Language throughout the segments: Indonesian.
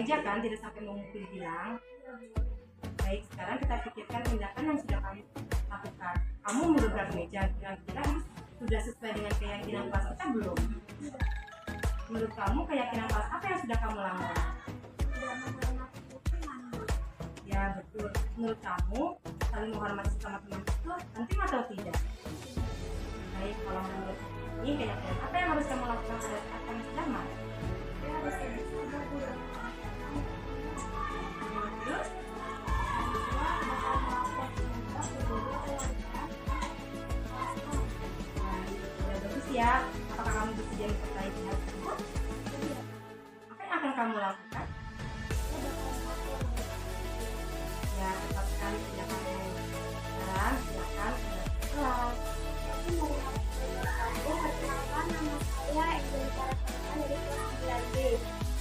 meja kan, tidak sampai mengukir bilang. Baik, sekarang kita pikirkan tindakan yang sudah kamu lakukan. Kamu mendobrak meja, kira-kira sudah sesuai dengan keyakinan kelas kita belum? Menurut kamu keyakinan kelas apa yang sudah kamu langgar? Ya betul. Menurut kamu saling menghormati sama teman itu penting atau tidak? Baik, kalau menurut ini keyakinan apa yang harus kamu lakukan pada saat kamu sedang marah? Terus? Ya bagus ya. Apakah kamu bersedia memperbaiki hal tersebut? Apa yang akan kamu lakukan? Ya, tepat sekali tidak kamu. Sekarang silakan kelas. Perkenalkan, nama saya Angel Saraswati dari kelas 9B.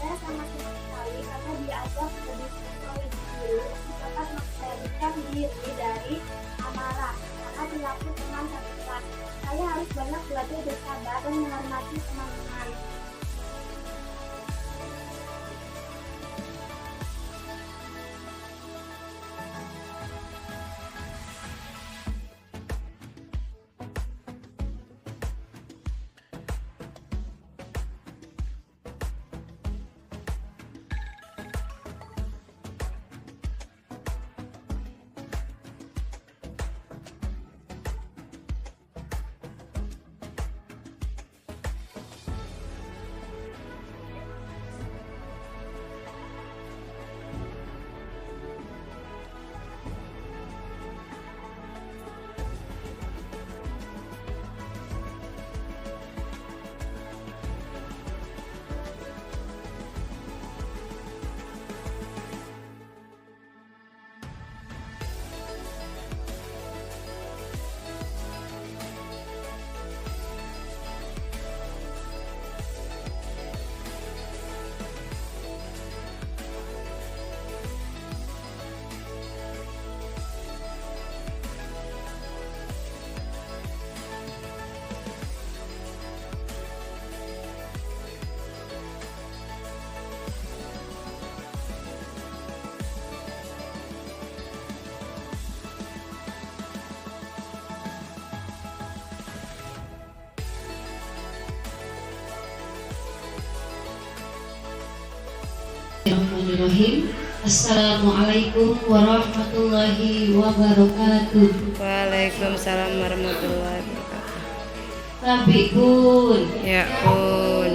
Saya sangat senang sekali karena diajak berdiskusi oleh guru dapat mengendalikan diri dari amarah karena perilaku teman satu kelas. Saya harus banyak belajar bersabar dan menghormati teman-teman. Bismillahirrahmanirrahim. Assalamualaikum warahmatullahi wabarakatuh. Waalaikumsalam warahmatullahi wabarakatuh. Rabbi kun. Ya pun.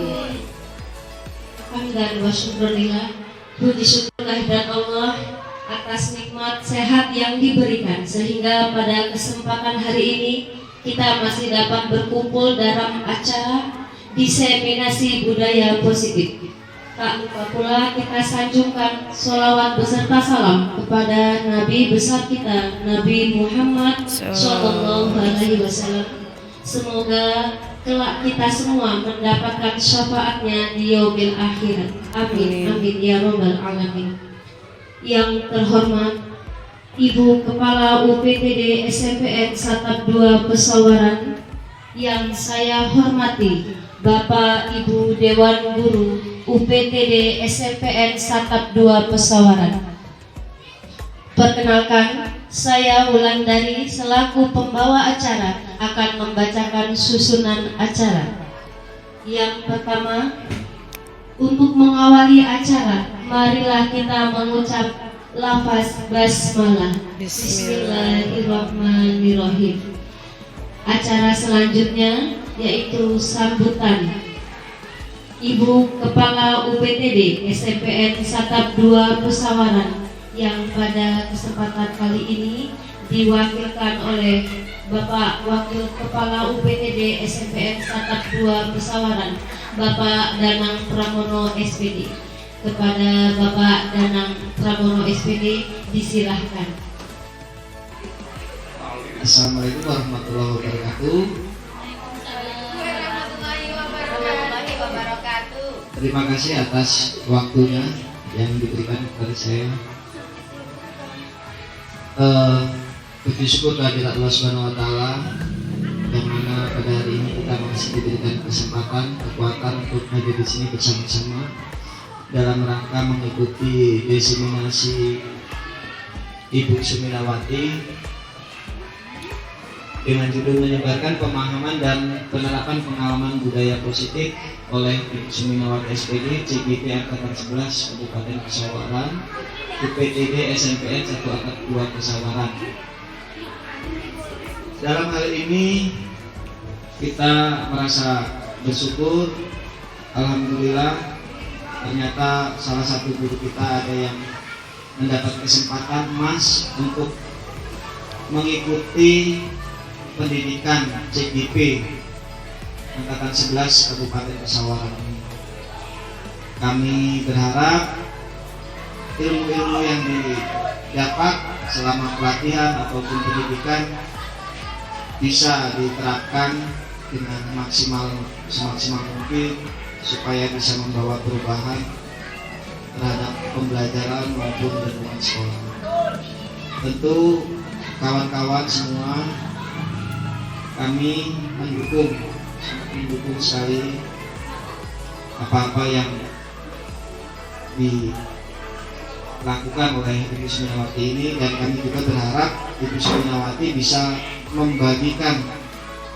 Hamdan wa syukurillah. Puji syukur kehadirat Allah atas nikmat sehat yang diberikan sehingga pada kesempatan hari ini kita masih dapat berkumpul dalam acara diseminasi budaya positif. Tak lupa pula kita sanjungkan sholawat beserta salam kepada Nabi besar kita, Nabi Muhammad Sallallahu Alaihi Wasallam. Semoga kelak kita semua mendapatkan syafaatnya di yaumil akhirat. Amin, amin ya robbal alamin. Yang terhormat Ibu Kepala UPTD SMPN Satap 2 Pesawaran, yang saya hormati Bapak Ibu Dewan Guru UPTD SMPN Satap 2 Pesawaran. Perkenalkan, saya Wulandari selaku pembawa acara akan membacakan susunan acara. Yang pertama, untuk mengawali acara, marilah kita mengucap lafaz basmalah. Bismillahirrahmanirrahim. Acara selanjutnya yaitu sambutan Ibu Kepala UPTD SMPN Satap 2 Pesawaran, yang pada kesempatan kali ini diwakilkan oleh Bapak Wakil Kepala UPTD SMPN Satap 2 Pesawaran, Bapak Danang Pramono SPD. Kepada Bapak Danang Pramono SPD disilahkan. Assalamualaikum warahmatullahi wabarakatuh. Terima kasih atas waktunya yang diberikan kepada saya. Puji syukur kehadirat Allah Subhanahu wa Ta'ala, yang mana pada hari ini kita masih diberikan kesempatan, kekuatan untuk hadir di sini bersama-sama. dalam rangka mengikuti diseminasi Ibu Suminawati dengan judul menyebarkan pemahaman dan penerapan pengalaman budaya positif oleh Ibu Suminawati SPD CGP Angkatan 11 Kabupaten Pesawaran UPTD SMPN 1 Angkatan 2 Pesawaran. Dalam hal ini kita merasa bersyukur, alhamdulillah ternyata salah satu guru kita ada yang mendapat kesempatan emas untuk mengikuti pendidikan CGP Angkatan 11 Kabupaten Pesawaran ini. Kami berharap ilmu-ilmu yang didapat selama pelatihan ataupun pendidikan bisa diterapkan dengan semaksimal mungkin supaya bisa membawa perubahan terhadap pembelajaran maupun lingkungan sekolah. Tentu kawan-kawan semua, kami mendukung sekali apa-apa yang dilakukan oleh Ibu Suminawati ini, dan kami juga berharap Ibu Suminawati bisa membagikan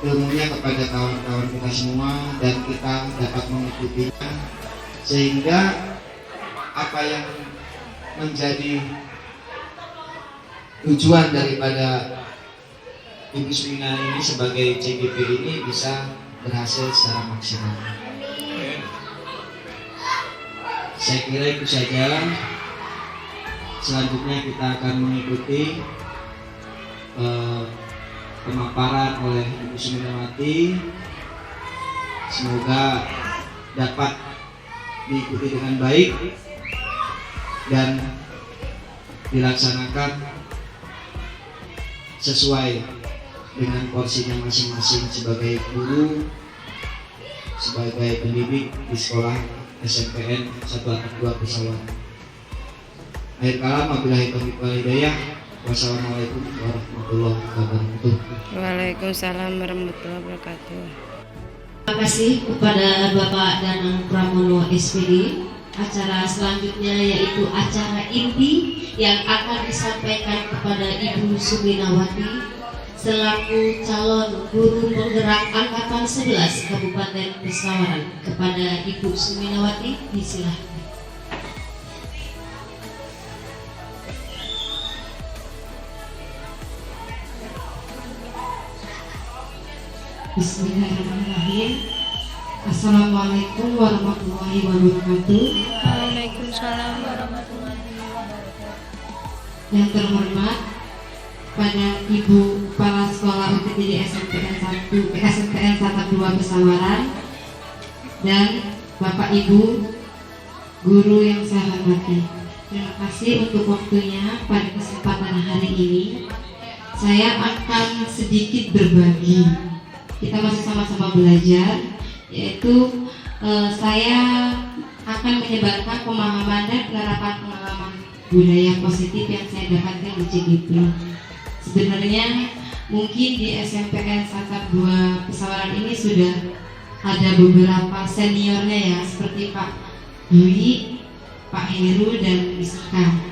ilmunya kepada kawan-kawan kita semua dan kita dapat mengikutinya, sehingga apa yang menjadi tujuan daripada Ibu Sumina ini sebagai CGP ini bisa berhasil secara maksimal. Saya kira itu saja. Selanjutnya kita akan mengikuti pemaparan oleh Ibu Suminawati. Semoga dapat diikuti dengan baik dan dilaksanakan sesuai dengan porsinya masing-masing sebagai guru, sebagai pendidik di sekolah SMPN 1 Angkatan 2 Pesawaran. Akhir kalam, wabillahi taufiq wal hidayah. Wassalamualaikum warahmatullahi wabarakatuh. Waalaikumsalam warahmatullahi wabarakatuh. Terima kasih kepada Bapak Danang Pramono SPD. Acara selanjutnya yaitu acara inti yang akan disampaikan kepada Ibu Suminawati selaku calon guru penggerak Angkatan 11 Kabupaten Pesawaran. Kepada Ibu Suminawati, disilahkan. Bismillahirrahmanirrahim. Assalamualaikum warahmatullahi wabarakatuh. Waalaikumsalam warahmatullahi wabarakatuh. Yang terhormat pada Ibu Kepala Sekolah UPTD SMPN 1 2 Pesawaran dan Bapak Ibu guru yang saya hormati. Terima kasih untuk waktunya pada kesempatan hari ini. Saya akan sedikit berbagi. Kita masih sama-sama belajar, yaitu saya akan menyebarkan pemahaman dan penerapan pengalaman budaya positif yang saya dapatkan di CGP. Sebenarnya mungkin di SMPN 1 2 Pesawaran ini sudah ada beberapa seniornya ya, seperti Pak Dwi, Pak Heru, dan Miska.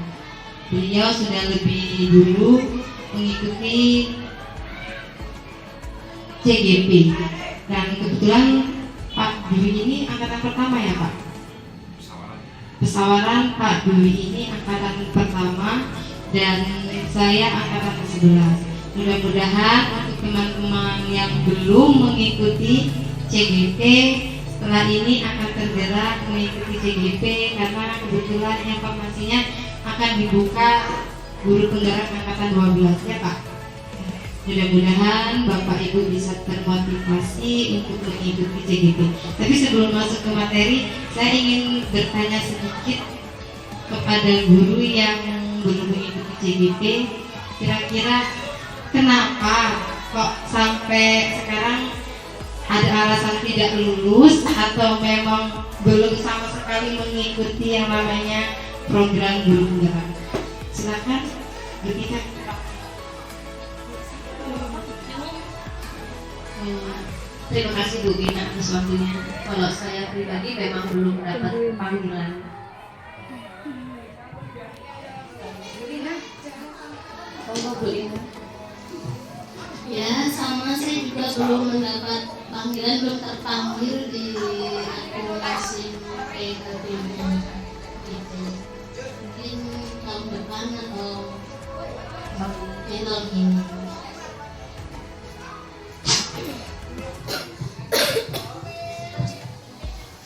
Beliau sudah lebih dulu mengikuti CGP, dan kebetulan Pak Dwi ini angkatan pertama ya Pak? Pesawaran. Pak Dwi ini angkatan pertama dan saya angkatan ke-11. Mudah-mudahan untuk teman-teman yang belum mengikuti CGP setelah ini akan tergerak mengikuti CGP, karena kebetulan informasinya akan dibuka guru penggerak angkatan 12 ya Pak. Mudah-mudahan Bapak Ibu bisa termotivasi untuk mengikuti CGP. Tapi sebelum masuk ke materi, saya ingin bertanya sedikit kepada guru yang belum mengikuti CGP. Kira-kira kenapa kok sampai sekarang ada alasan tidak lulus atau memang belum sama sekali mengikuti yang namanya program guru penggerak? Silakan berbicara. Terima kasih Bu Gina atas waktunya. Kalau saya pribadi memang belum dapat panggilan belum mendapat panggilan, belum terpanggil di akumulasi PKB gitu. Mungkin tahun depan atau tahun ini.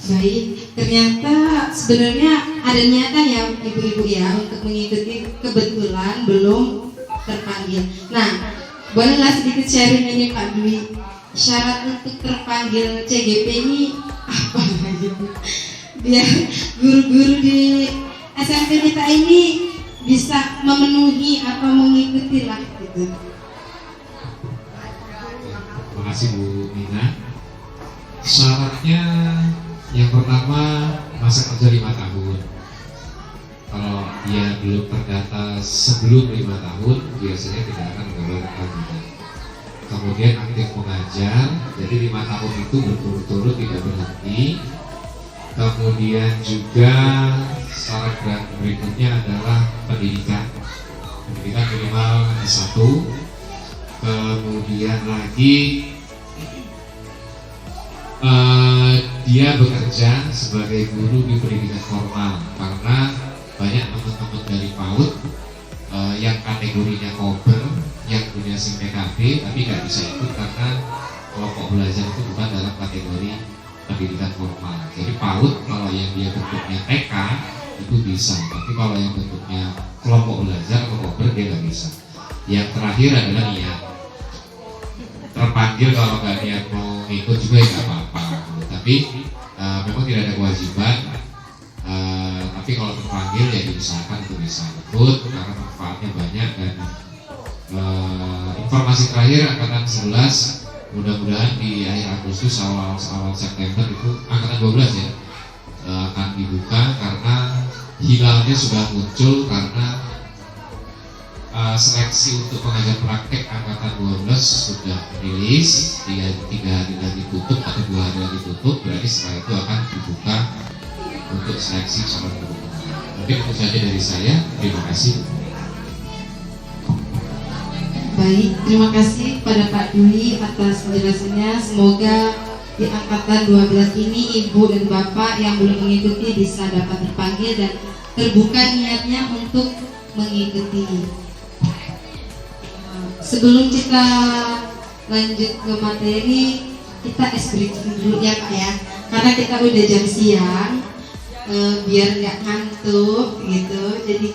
Baik, ternyata sebenarnya ada niatan ya ibu-ibu ya untuk mengikuti, kebetulan belum terpanggil. Nah, bolehlah sedikit sharing ini Pak Dwi. Syarat untuk terpanggil CGP ini apa gitu? Biar guru-guru di SMP kita ini bisa memenuhi atau mengikuti lah gitu. Terima kasih Bu Nina. Syaratnya yang pertama masa kerja 5 tahun. Kalau dia belum terdata sebelum 5 tahun, biasanya tidak akan mendapat panggilan. Kemudian aktif mengajar, jadi 5 tahun itu berturut-turut tidak berhenti. Kemudian juga syarat berikutnya adalah pendidikan minimal S1. Kemudian lagi dia bekerja sebagai guru di pendidikan formal, karena banyak teman-teman dari PAUD yang kategorinya kober, yang punya SIM PKB tapi nggak bisa ikut karena kelompok belajar itu bukan dalam kategori pendidikan formal. Jadi PAUD kalau yang dia bentuknya TK itu bisa, tapi kalau yang bentuknya kelompok belajar atau kober dia nggak bisa. Yang terakhir adalah niat. Terpanggil kalau nggak niat mau ikut juga ya nggak apa-apa. Tapi memang tidak ada kewajiban. Tapi kalau terpanggil ya diusahakan untuk bisa ikut karena manfaatnya banyak. Dan informasi terakhir angkatan 11 mudah-mudahan di akhir Agustus awal September itu angkatan 12 ya akan dibuka karena hilalnya sudah muncul karena seleksi untuk pengajar praktek angkatan 12 sudah rilis, 3 hari lagi tutup atau 2 hari lagi tutup, berarti setelah itu akan dibuka untuk seleksi calon guru. Mungkin itu saja dari saya, terima kasih. Baik, terima kasih pada Pak Dwi atas penjelasannya. Semoga di angkatan 12 ini Ibu dan Bapak yang belum mengikuti bisa dapat terpanggil dan terbuka niatnya untuk mengikuti. Sebelum kita lanjut ke materi, kita breaking dulu ya Pak ya, karena kita udah jam siang, biar nggak ngantuk gitu. Jadi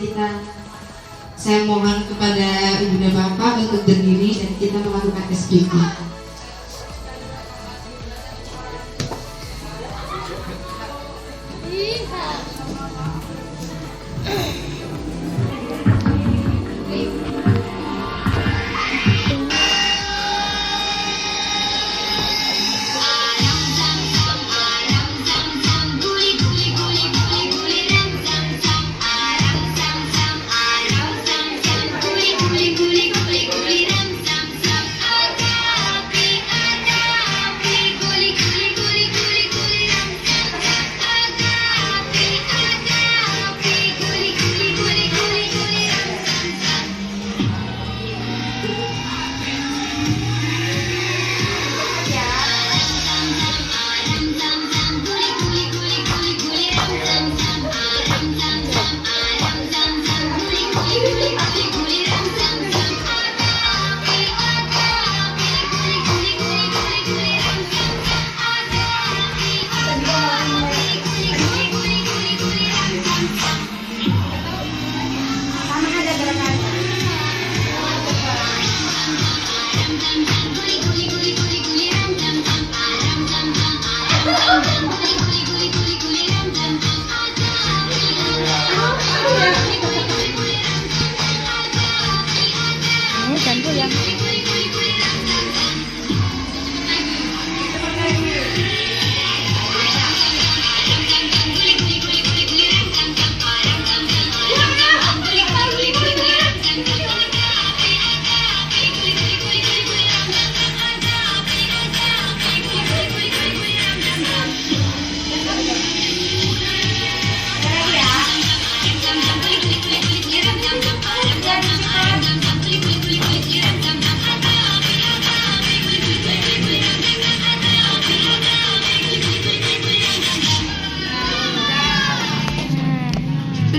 saya mohon kepada Ibu dan Bapak untuk berdiri dan kita melakukan breaking.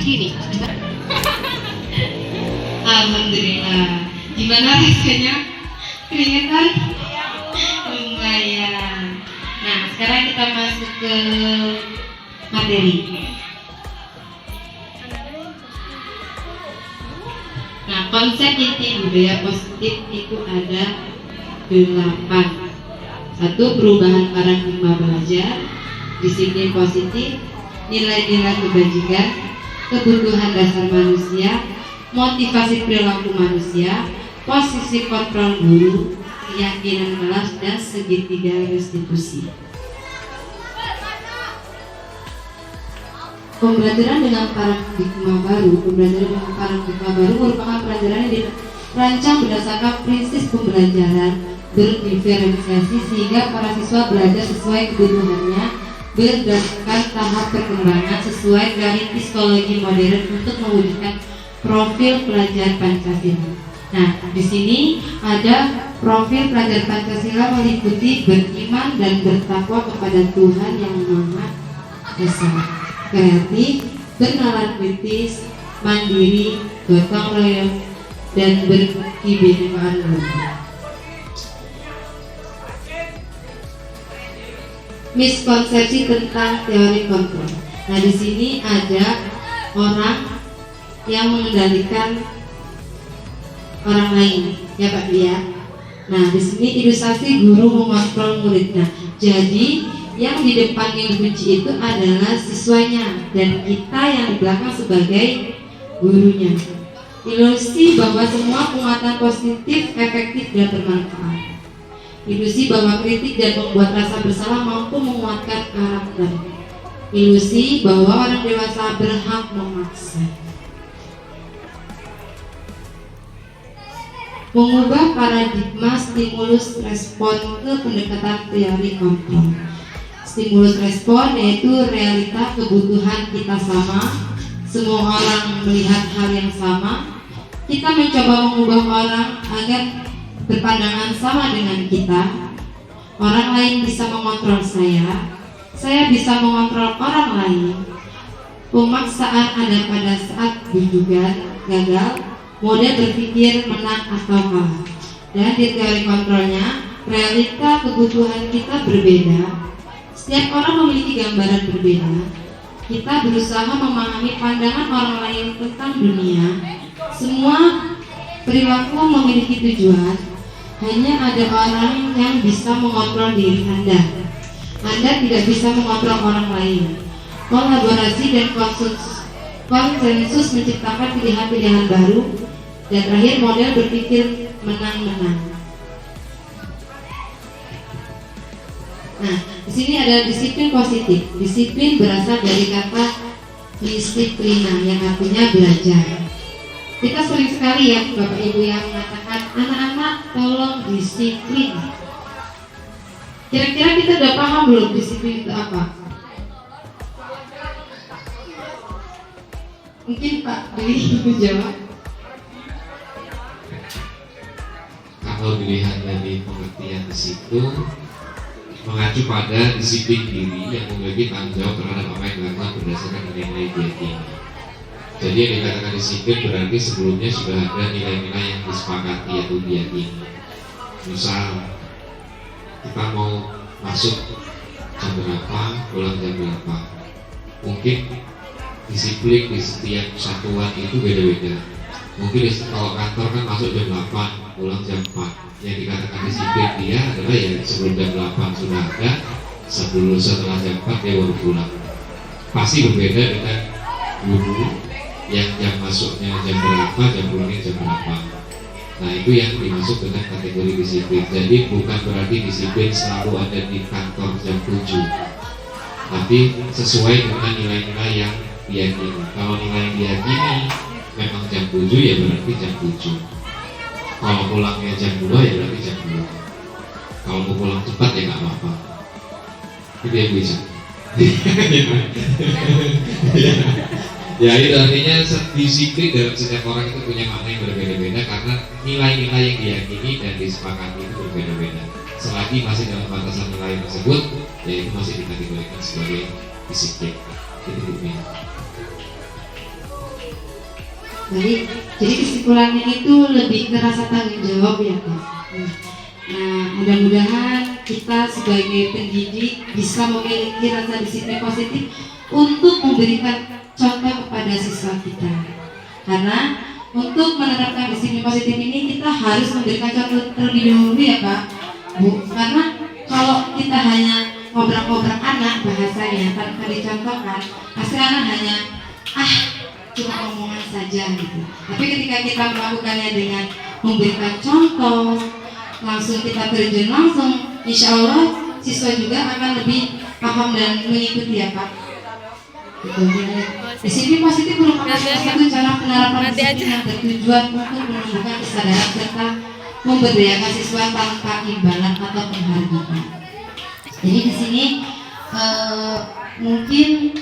sini. Alhamdulillah. Gimana rasanya? Keringetan? Lumayan. Nah, sekarang kita masuk ke materi. Nah, konsep inti budaya positif itu ada 8. 1. Perubahan paradigma belajar, disiplin positif, nilai-nilai kebajikan, kebutuhan dasar manusia, motivasi perilaku manusia, posisi kontrol guru, keyakinan kelas, dan segitiga restitusi. Pembelajaran dengan paradigma baru. Pembelajaran dengan paradigma baru merupakan pelajaran yang dirancang berdasarkan prinsip pembelajaran berdiferensiasi sehingga para siswa belajar sesuai kebutuhannya berdasarkan tahap perkembangan sesuai dari psikologi modern untuk mewujudkan profil pelajar Pancasila. Nah, di sini ada profil pelajar Pancasila meliputi beriman dan bertakwa kepada Tuhan yang Maha Esa, kreatif, bernalar kritis, mandiri, gotong royong, dan berkebinekaan logam. Miskonsepsi tentang teori kontrol. Nah, di sini ada orang yang mengendalikan orang lain, ya Pak ya. Nah, di sini ilustrasi guru mengontrol muridnya. Jadi yang di depan yang dibenci itu adalah siswanya dan kita yang di belakang sebagai gurunya. Ilusi bahwa semua penguatan positif efektif dan bermanfaat. Ilusi bahwa kritik dan membuat rasa bersalah mampu menguatkan karakter. Ilusi bahwa orang dewasa berhak memaksa. Mengubah paradigma stimulus respon ke pendekatan teori kontrol. Stimulus respon yaitu realita kebutuhan kita sama, semua orang melihat hal yang sama. Kita mencoba mengubah orang agar berpandangan sama dengan kita. Orang lain bisa mengontrol saya bisa mengontrol orang lain. Pemaksaan ada pada saat bujukan gagal, model berpikir menang atau kalah. Dan di teori kontrolnya, realita kebutuhan kita berbeda. Setiap orang memiliki gambaran berbeda. Kita berusaha memahami pandangan orang lain tentang dunia. Semua perilaku memiliki tujuan. Hanya ada orang yang bisa mengontrol diri Anda. Anda tidak bisa mengontrol orang lain. Kolaborasi dan konsensus menciptakan pilihan-pilihan baru. Dan terakhir model berpikir menang-menang. Nah, di sini ada disiplin positif. Disiplin berasal dari kata disiplina yang artinya belajar. Kita sering sekali ya Bapak Ibu yang mengatakan anak-anak tolong disiplin. Kira-kira kita udah paham belum disiplin itu apa? Mungkin Pak Dwi itu jawab. Kalau dilihat dari pengertian di situ, mengacu pada disiplin diri yang memiliki tanggung jawab terhadap apa yang dilakukan berdasarkan nilai-nilai diyakini. Jadi yang dikatakan disiplin berarti sebelumnya sudah ada nilai-nilai yang disepakati atau diyakini. Misal kita mau masuk jam berapa, pulang jam berapa. Mungkin disiplin di setiap satuan itu beda-beda. Mungkin kalau kantor kan masuk jam 8, pulang jam 4. Yang dikatakan disiplin dia adalah ya sebelum jam 8 sudah ada, setelah jam 4 dia baru pulang. Pasti berbeda dengan guru yang jam masuknya jam berapa, jam pulangnya jam berapa. Nah, itu yang dimasuk dengan kategori disiplin. Jadi bukan berarti disiplin selalu ada di kantor jam 7, tapi sesuai dengan nilai-nilai yang diyakini. Kalau nilai yang diyakini memang jam 7 ya berarti jam 7. Kalau pulangnya jam 2 ya berarti jam 2. Kalau mau pulang cepat ya nggak apa-apa. Itu yang bisa. Ya itu artinya disiplin dalam setiap orang itu punya makna yang berbeda-beda karena nilai-nilai yang diyakini dan disepakati itu berbeda-beda. Selagi masih dalam batasan nilai tersebut, ya itu masih dikategorikan sebagai disiplin. Itu buktinya. Jadi kesimpulannya itu lebih ke rasa tanggung jawab ya Kak. Nah, mudah-mudahan kita sebagai pendidik bisa memiliki rasa disiplin positif untuk memberikan contoh kepada siswa kita. Karena untuk menerapkan disiplin positif ini kita harus memberikan contoh terlebih dahulu ya Kak, Bu. Karena kalau kita hanya ngobrol-ngobrol anak bahasanya tanpa dicontohkan, pasti anak hanya cuma omongan saja gitu. Tapi ketika kita melakukannya dengan memberikan contoh, langsung kita terjun langsung, insya Allah siswa juga akan lebih paham dan mengikuti ya Pak. Gitu. Disiplin positif merupakan salah satu cara penerapan disiplin yang bertujuan untuk menumbuhkan kesadaran serta memberdayakan siswa tanpa imbalan atau penghargaan. Jadi di sini mungkin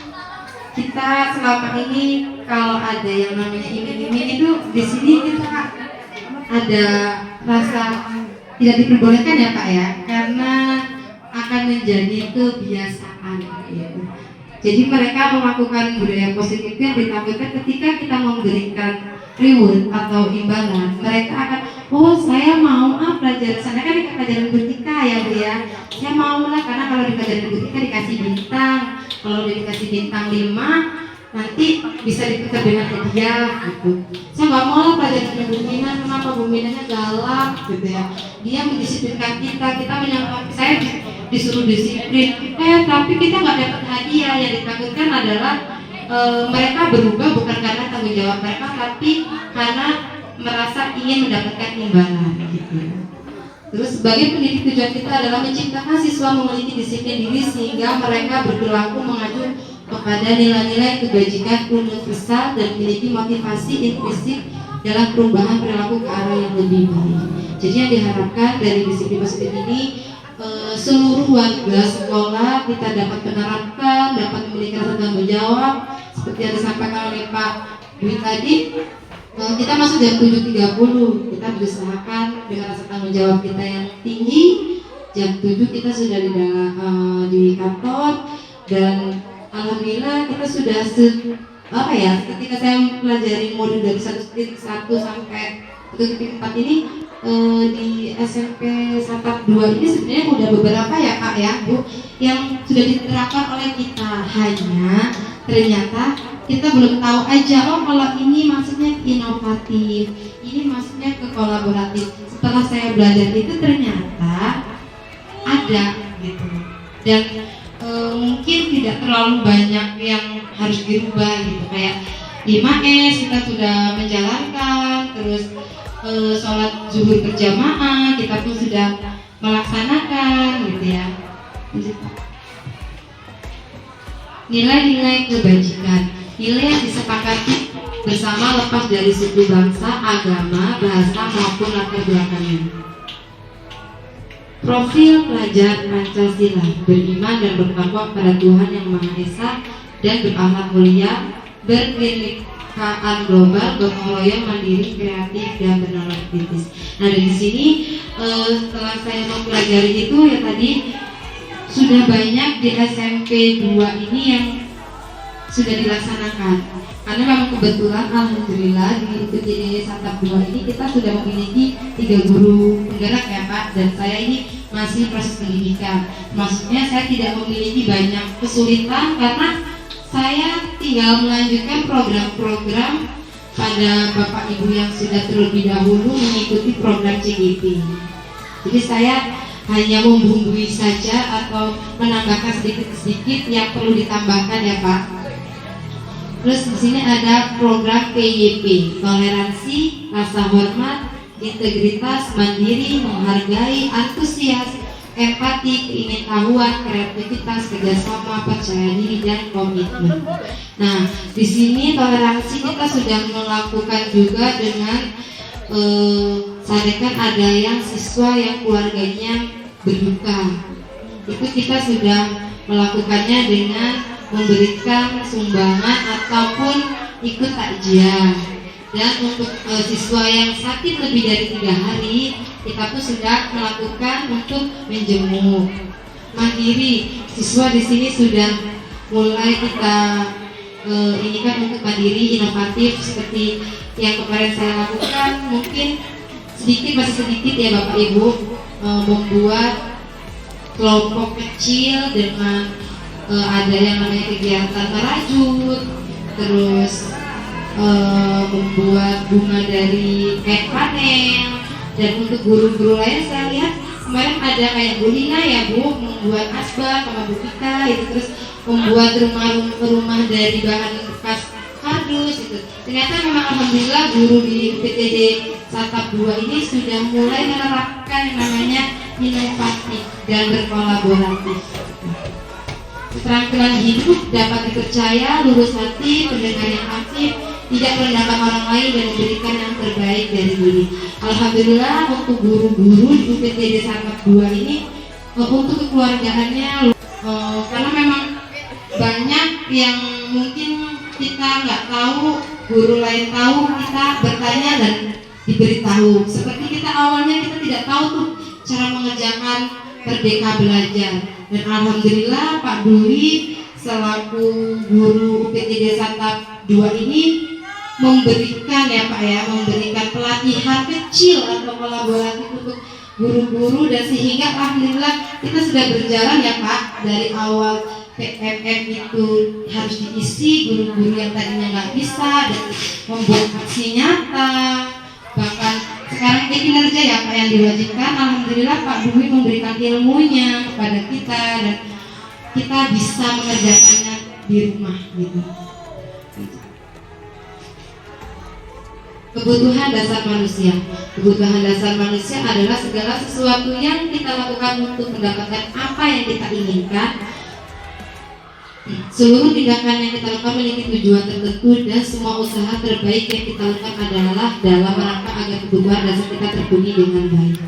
kita selama ini kalau ada yang namanya iming-iming itu di sini kita ada rasa tidak diperbolehkan ya Pak ya, karena akan menjadi kebiasaan gitu. Jadi mereka melakukan budaya positif yang ditakutkan ketika kita memberikan reward atau imbalan, mereka akan saya mau pelajaran sana kan di pelajaran Butika ya Bu ya, saya mau lah karena kalau di pelajaran Butika dikasih bintang, kalau dikasih bintang 5 nanti bisa ditukar dengan hadiah gitu. Saya nggak mau lah pelajaran Bu Mina, kenapa Bu Minanya galak gitu ya, dia mendisiplinkan kita menyangka saya disuruh disiplin, tapi kita nggak dapat hadiah. Yang ditakutkan adalah mereka berubah bukan karena tanggung jawab mereka, tapi karena merasa ingin mendapatkan imbalan gitu. Terus sebagai pendidik tujuan kita adalah menciptakan siswa memiliki disiplin diri sehingga mereka berperilaku mengacu kepada nilai-nilai kebajikan universal dan memiliki motivasi intrinsik dalam perubahan perilaku ke arah yang lebih baik. Jadi yang diharapkan dari disiplin positif ini seluruh warga sekolah kita dapat menerapkan, dapat memiliki rasa tanggung jawab seperti yang disampaikan oleh Pak Dwi tadi. Kita masuk jam 7.30, kita berusahakan dengan rasa tanggung jawab kita yang tinggi. Jam 7 kita sudah di kantor dan alhamdulillah kita sudah ketika saya mempelajari modul dari 1 sampai 1.4 ini di SMP Santap 2 ini sebenarnya udah beberapa ya Kak ya Bu yang sudah diterapkan oleh kita, hanya ternyata kita belum tahu aja kalau ini maksudnya inovatif, ini maksudnya ke kolaboratif. Setelah saya belajar itu ternyata ada gitu, dan mungkin tidak terlalu banyak yang harus dirubah gitu. Kayak 5S kita sudah menjalankan, terus sholat zuhur berjamaah kita pun sudah melaksanakan gitu ya. Nilai-nilai kebajikan, nilai yang disepakati bersama lepas dari suku, bangsa, agama, bahasa maupun latar belakangnya. Profil pelajar Pancasila, beriman dan bertakwa pada Tuhan Yang Maha Esa dan berakhlak mulia, berkenekaan global, gotong royong, mandiri, kreatif dan bernalar kritis. Nah dari sini setelah saya mempelajari itu ya tadi sudah banyak di SMP 2 ini yang sudah dilaksanakan. Karena memang kebetulan alhamdulillah di Santap 2 ini kita sudah memiliki 3 guru penggerak ya Pak, dan saya ini masih proses pendidikan. Maksudnya saya tidak memiliki banyak kesulitan karena saya tinggal melanjutkan program-program pada Bapak Ibu yang sudah terlebih dahulu mengikuti program CGP. Jadi saya hanya membumbui saja atau menambahkan sedikit-sedikit yang perlu ditambahkan ya Pak. Terus di sini ada program PYP, toleransi, rasa hormat, integritas, mandiri, menghargai, antusias, empati, keingintahuan, kreativitas, kerjasama, percaya diri dan komitmen. Nah, di sini toleransi kita sudah melakukan juga dengan sadekan ada yang siswa yang keluarganya berduka. Itu kita sudah melakukannya dengan memberikan sumbangan ataupun ikut takjiah. Dan untuk siswa yang sakit lebih dari 3 hari, kita pun sudah melakukan untuk menjenguk. Mandiri, siswa di sini sudah mulai kita ini kan untuk mandiri, inovatif seperti yang kemarin saya lakukan. Mungkin masih sedikit ya Bapak Ibu, membuat kelompok kecil dengan ada yang namanya kegiatan merajut, terus membuat bunga dari kain panel. Dan untuk guru-guru lain saya lihat kemarin ada kayak Bu Lina ya Bu, membuat asbak sama Bu Pika itu, terus membuat rumah dari bahan bekas kardus itu. Ternyata memang alhamdulillah guru di PTD Satap 2 ini sudah mulai menerapkan yang namanya inovatif dan berkolaboratif. Keterampilan hidup dapat dipercaya, lurus hati, pendengar yang aktif, tidak merendahkan orang lain dan memberikan yang terbaik dari diri. Alhamdulillah untuk guru-guru di UPTD Satap 2 ini untuk kekeluargaannya, karena memang banyak yang mungkin kita nggak tahu, guru lain tahu, kita bertanya dan diberitahu. Seperti kita awalnya kita tidak tahu tuh cara mengerjakan Merdeka Belajar, dan alhamdulillah Pak Dwi selaku guru UPTD Satap 2 ini memberikan ya Pak ya, memberikan pelatihan kecil atau kolaborasi untuk guru-guru, dan sehingga alhamdulillah kita sudah berjalan ya Pak, dari awal PMM itu harus diisi guru-guru yang tadinya nggak bisa dan membuat aksi nyata, bahkan sekarang kinerja ya Pak yang diwajibkan. Alhamdulillah Pak Dwi memberikan ilmunya kepada kita dan kita bisa mengerjakannya di rumah gitu. Kebutuhan dasar manusia. Kebutuhan dasar manusia adalah segala sesuatu yang kita lakukan untuk mendapatkan apa yang kita inginkan. Seluruh tindakan yang kita lakukan memiliki tujuan tertentu, dan semua usaha terbaik yang kita lakukan adalah dalam rangka agar kebutuhan dasar kita terpenuhi dengan baik.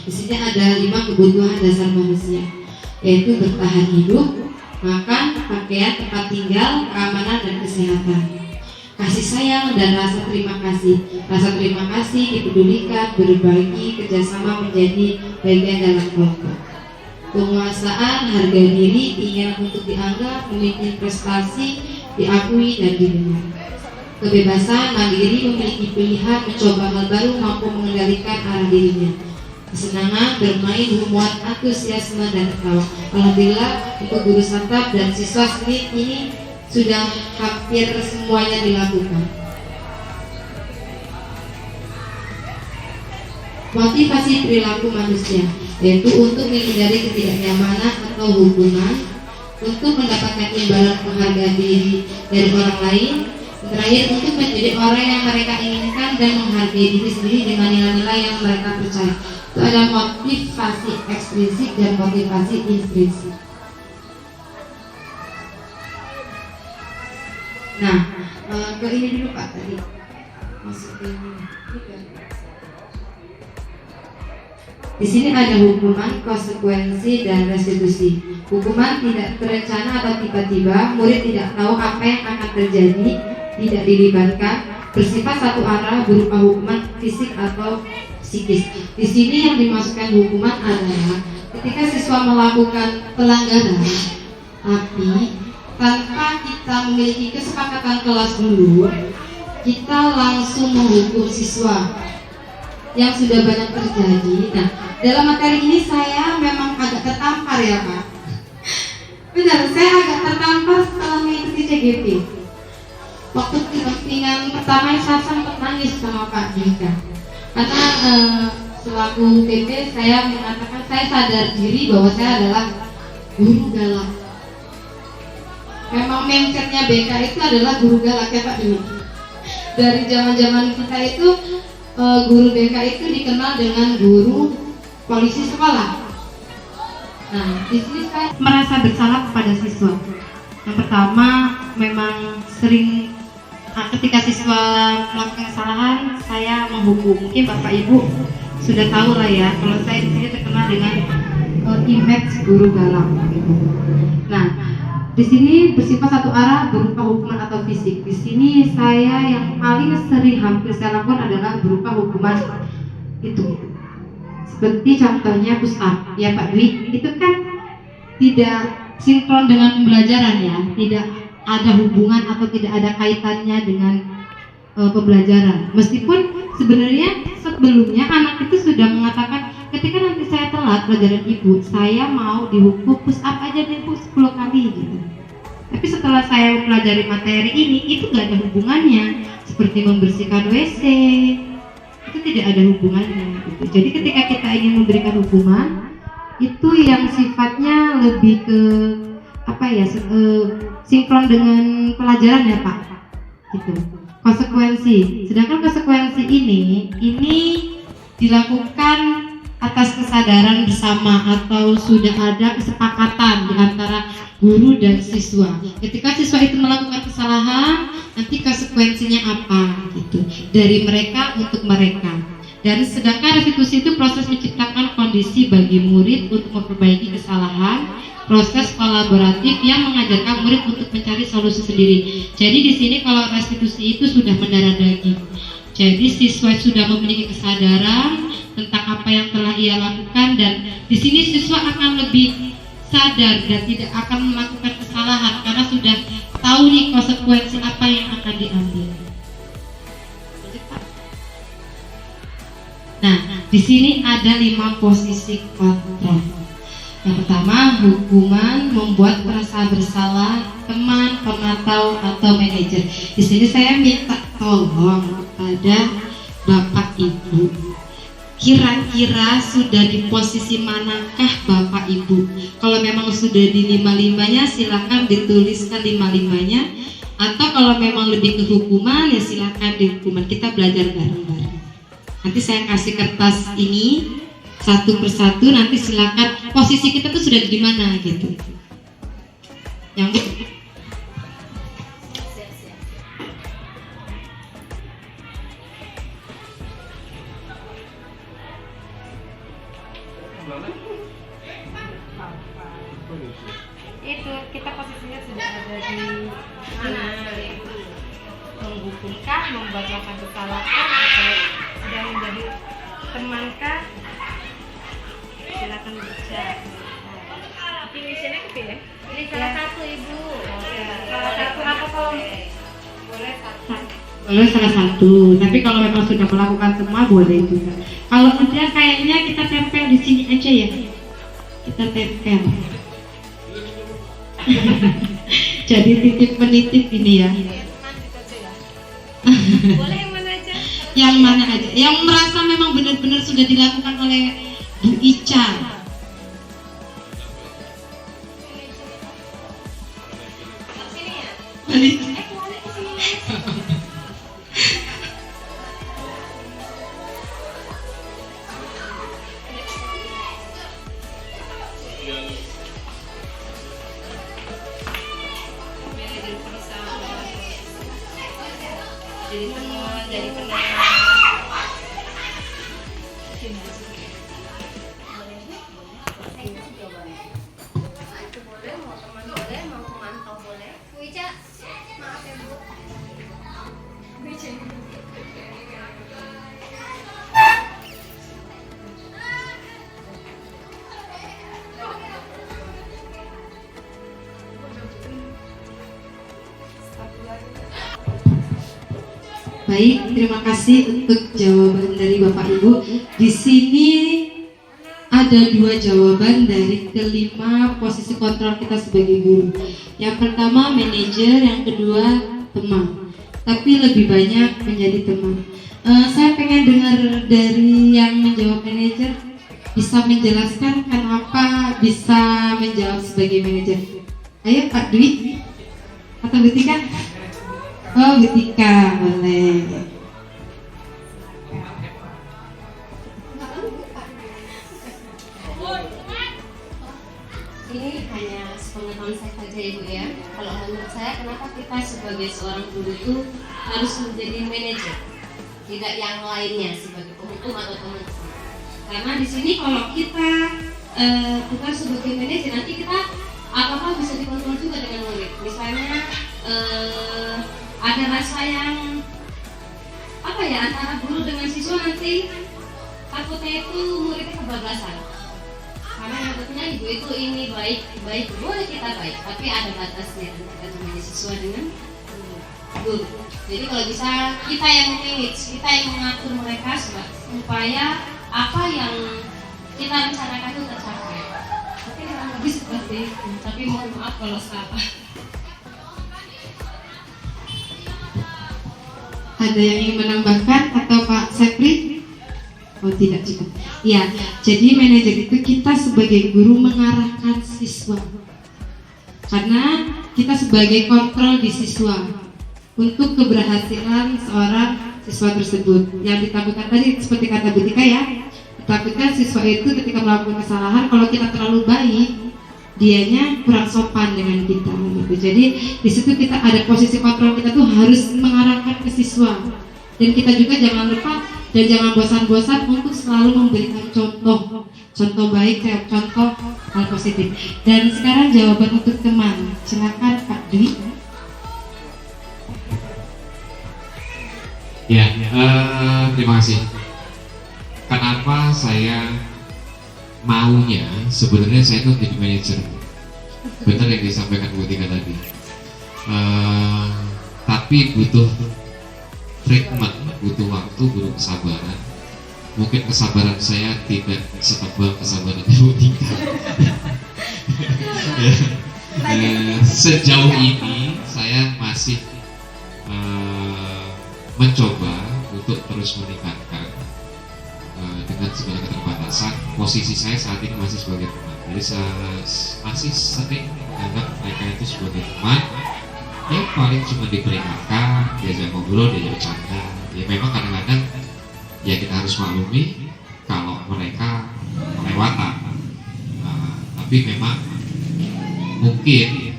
Di sini ada 5 kebutuhan dasar manusia, yaitu bertahan hidup, makan, pakaian, tempat tinggal, keamanan, dan kesehatan. Kasih sayang dan rasa terima kasih. Rasa terima kasih, dipedulikan, berbagi, kerjasama menjadi bagian dalam kelompok. Penguasaan, harga diri, ingin untuk dianggap, memiliki prestasi, diakui dan didengar. Kebebasan, mandiri, memiliki pilihan, mencoba hal baru, mampu mengendalikan arah dirinya. Kesenangan, bermain, memuat antusiasme dan ketawa. Alhamdulillah untuk guru Satap dan siswa seni ini sudah hampir semuanya dilakukan. Motivasi perilaku manusia, yaitu untuk menghindari ketidaknyamanan atau hubungan, untuk mendapatkan imbalan penghargaan diri dari orang lain, terakhir untuk menjadi orang yang mereka inginkan dan menghargai diri sendiri dengan nilai-nilai yang mereka percaya. Itu ada motivasi eksplisit dan motivasi implisit. Nah, ke ini dulu Pak tadi. Masuk ke ini. Di sini ada hukuman, konsekuensi, dan restitusi. Hukuman tidak terencana atau tiba-tiba, murid tidak tahu apa yang akan terjadi, tidak dilibatkan, bersifat satu arah, berupa hukuman fisik atau psikis. Di sini yang dimasukkan hukuman adalah ketika siswa melakukan pelanggaran, tapi tanpa kita memiliki kesepakatan kelas dulu, kita langsung menghukum siswa, yang sudah banyak terjadi. Nah, dalam materi ini saya memang agak tertampar ya Pak. Benar, saya agak tertampar setelah mengikuti CGP. Waktu kepingan pertama saya sempat nangis sama Pak Dika, karena selaku PP saya mengatakan saya sadar diri bahwa saya adalah guru galak. Memang mindsetnya BK itu adalah guru galak ya Pak Dika. Dari zaman-zaman kita itu guru BK itu dikenal dengan guru polisi sekolah. Nah, di sini saya merasa bersalah kepada siswa. Yang pertama, memang sering ketika siswa melakukan kesalahan, saya menghukum. Mungkin Bapak Ibu sudah tahu lah ya, kalau saya di sini terkenal dengan image guru galak. Gitu. Nah, di sini bersifat satu arah, berupa hukuman atau fisik. Di sini saya yang paling sering hampir saya lakukan adalah berupa hukuman itu. Seperti contohnya push up, ya Pak Dwi, itu kan tidak sinkron dengan pembelajaran ya, tidak ada hubungan atau tidak ada kaitannya dengan pembelajaran. Meskipun sebenarnya sebelumnya anak itu sudah mengatakan, ketika nanti saya telat pelajaran ibu, saya mau dihukum push up aja deh bu 10 kali gitu. Tapi setelah saya mempelajari materi ini, itu gak ada hubungannya. Seperti membersihkan WC, itu tidak ada hubungannya gitu. Jadi ketika kita ingin memberikan hukuman, itu yang sifatnya lebih ke apa ya, sinkron dengan pelajaran ya Pak, gitu. Konsekuensi. Sedangkan konsekuensi ini dilakukan atas kesadaran bersama atau sudah ada kesepakatan di antara guru dan siswa. Ketika siswa itu melakukan kesalahan, nanti konsekuensinya apa gitu dari mereka untuk mereka. Dan sedangkan restitusi itu proses menciptakan kondisi bagi murid untuk memperbaiki kesalahan, proses kolaboratif yang mengajarkan murid untuk mencari solusi sendiri. Jadi di sini kalau restitusi itu sudah mendarah daging. Jadi siswa sudah memiliki kesadaran tentang apa yang telah ia lakukan, dan di sini siswa akan lebih sadar dan tidak akan melakukan kesalahan karena sudah tahu nih konsekuensi apa yang akan diambil. Nah, di sini ada 5 posisi kontrol. Yang pertama, hukuman membuat merasa bersalah teman, pemantau, atau manajer. Di sini saya minta tolong kepada Bapak Ibu. Kira-kira sudah di posisi manakah Bapak Ibu? Kalau memang sudah di 5-5-nya, silakan dituliskan 5-5-nya. Atau kalau memang lebih ke hukuman, ya silakan di hukuman. Kita belajar bareng-bareng. Nanti saya kasih kertas ini satu persatu, nanti silakan posisi kita tuh sudah di mana gitu. Yang itu kita posisinya sudah ada di mana? Menghukumkah, membuat melakukan kesalahan, atau sudah menjadi temankah? Silakan baca. Inisialnya apa ya? Ini salah satu ibu. Salah satu apa kalau boleh satu? boleh salah satu, tapi kalau memang sudah melakukan semua boleh juga. Kalau udah kayaknya kita tempel di sini aja ya. Kita tempel. Jadi titip menitip ini ya. Boleh yang mana aja? Yang mana aja, yang merasa memang benar-benar sudah dilakukan oleh Bu Ica. Jadi teman, jadi kenal. Boleh, mau teman boleh, mau pemantau boleh. Bu Ica, maaf ya Bu. Bu Ica. Baik, terima kasih untuk jawaban dari Bapak Ibu. Di sini ada 2 jawaban dari kelima posisi kontrol kita sebagai guru. Yang pertama manajer, yang kedua teman. Tapi lebih banyak menjadi teman. Saya pengen dengar dari yang menjawab manajer, bisa menjelaskan kenapa bisa menjawab sebagai manajer. Ayo Pak Dwi atau Bu Tika? Oh, Bu Tika, boleh. Ini hanya sepengetahuan saya saja Ibu ya. Kalau menurut saya, kenapa kita sebagai seorang guru itu harus menjadi manajer, tidak yang lainnya sebagai penghukum atau teman. Karena di sini kalau kita bukan sebagai manajer, nanti kita apa-apa bisa dikontrol juga dengan murid. Misalnya ada rasa yang apa ya antara guru dengan siswa, nanti takutnya itu muridnya kebablasan. karena yang pentingnya ibu itu ini baik boleh kita baik, tapi ada batasnya, kita cuma sesuai dengan guru. Jadi kalau bisa kita yang manage, kita yang mengatur mereka supaya apa yang kita rencanakan itu tercapai. Oke, kurang lebih seperti itu. Tapi mohon maaf kalau salah. Ada yang ingin menambahkan atau Pak Sepri? Oh tidak cukup. Ya, jadi manajer itu kita sebagai guru mengarahkan siswa. Karena kita sebagai kontrol di siswa untuk keberhasilan seorang siswa tersebut. Yang ditakutkan tadi seperti kata Bu Tika ya, ditakutkan siswa itu ketika melakukan kesalahan, kalau kita terlalu baik, dianya kurang sopan dengan kita gitu. Jadi di situ kita ada posisi kontrol, kita tuh harus mengarahkan ke siswa. Dan kita juga jangan lupa dan jangan bosan-bosan untuk selalu memberikan contoh baik, contoh hal positif. Dan sekarang jawaban untuk teman, silakan Pak Dwi. Ya, terima kasih. Kenapa saya maunya sebenarnya saya tuh jadi manajer? Benar yang disampaikan Bu Tika tadi. Tapi butuh treatment, butuh waktu, butuh kesabaran. Mungkin kesabaran saya tidak setebal kesabaran Bu Tika. Sejauh ini saya masih mencoba untuk terus meningkatkan dengan segala keterbatasan. Posisi saya saat ini masih sebagai teman, jadi saya masih sering menganggap mereka itu sebagai teman yang paling cuma diperingatkan, diajak ngobrol, diajak bercanda. Ya memang kadang-kadang ya kita harus maklumi kalau mereka kelewatan, tapi memang mungkin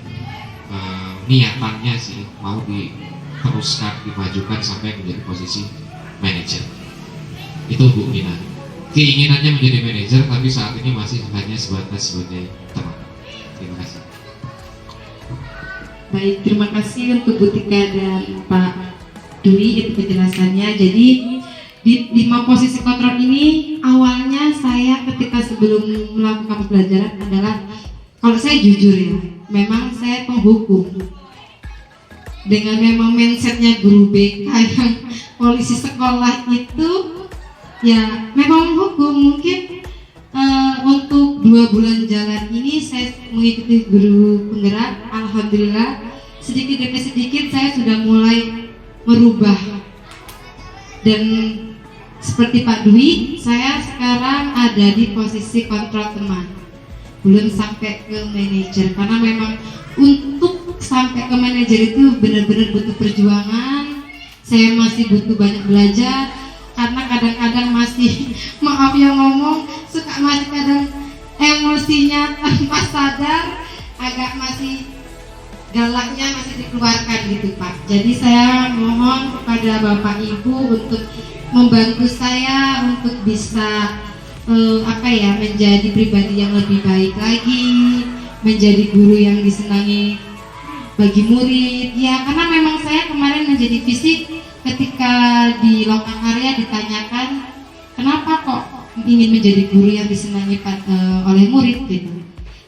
niatannya sih mau diteruskan, dimajukan sampai menjadi posisi manajer. Itu Bu Mina, keinginannya menjadi manajer, tapi saat ini masih hanya sebatas sebagai teman. Terima kasih. Baik, terima kasih untuk Bu Tika dan Pak Dwi itu penjelasannya. Jadi di 5 posisi kontrol ini awalnya saya ketika sebelum melakukan pembelajaran adalah, kalau saya jujur ya, memang saya penghukum. Dengan memang mindsetnya guru BK yang polisi sekolah itu ya memang menghukum. Mungkin untuk 2 bulan jalan ini saya mengikuti guru penggerak, alhamdulillah sedikit demi sedikit saya sudah mulai merubah. Dan seperti Pak Dwi, saya sekarang ada di posisi kontrol teman, belum sampai ke manajer, karena memang untuk sampai ke manajer itu benar-benar butuh perjuangan. Saya masih butuh banyak belajar, karena kadang-kadang masih maaf yang ngomong, suka masih kadang emosinya tanpa sadar, agak masih galaknya masih dikeluarkan gitu Pak. Jadi saya mohon kepada Bapak Ibu untuk membantu saya untuk bisa menjadi pribadi yang lebih baik lagi, menjadi guru yang disenangi bagi murid. Ya karena memang saya kemarin menjadi fisik ketika di Lokakarya ditanyakan kenapa kok ingin menjadi guru yang disenangi oleh murid gitu.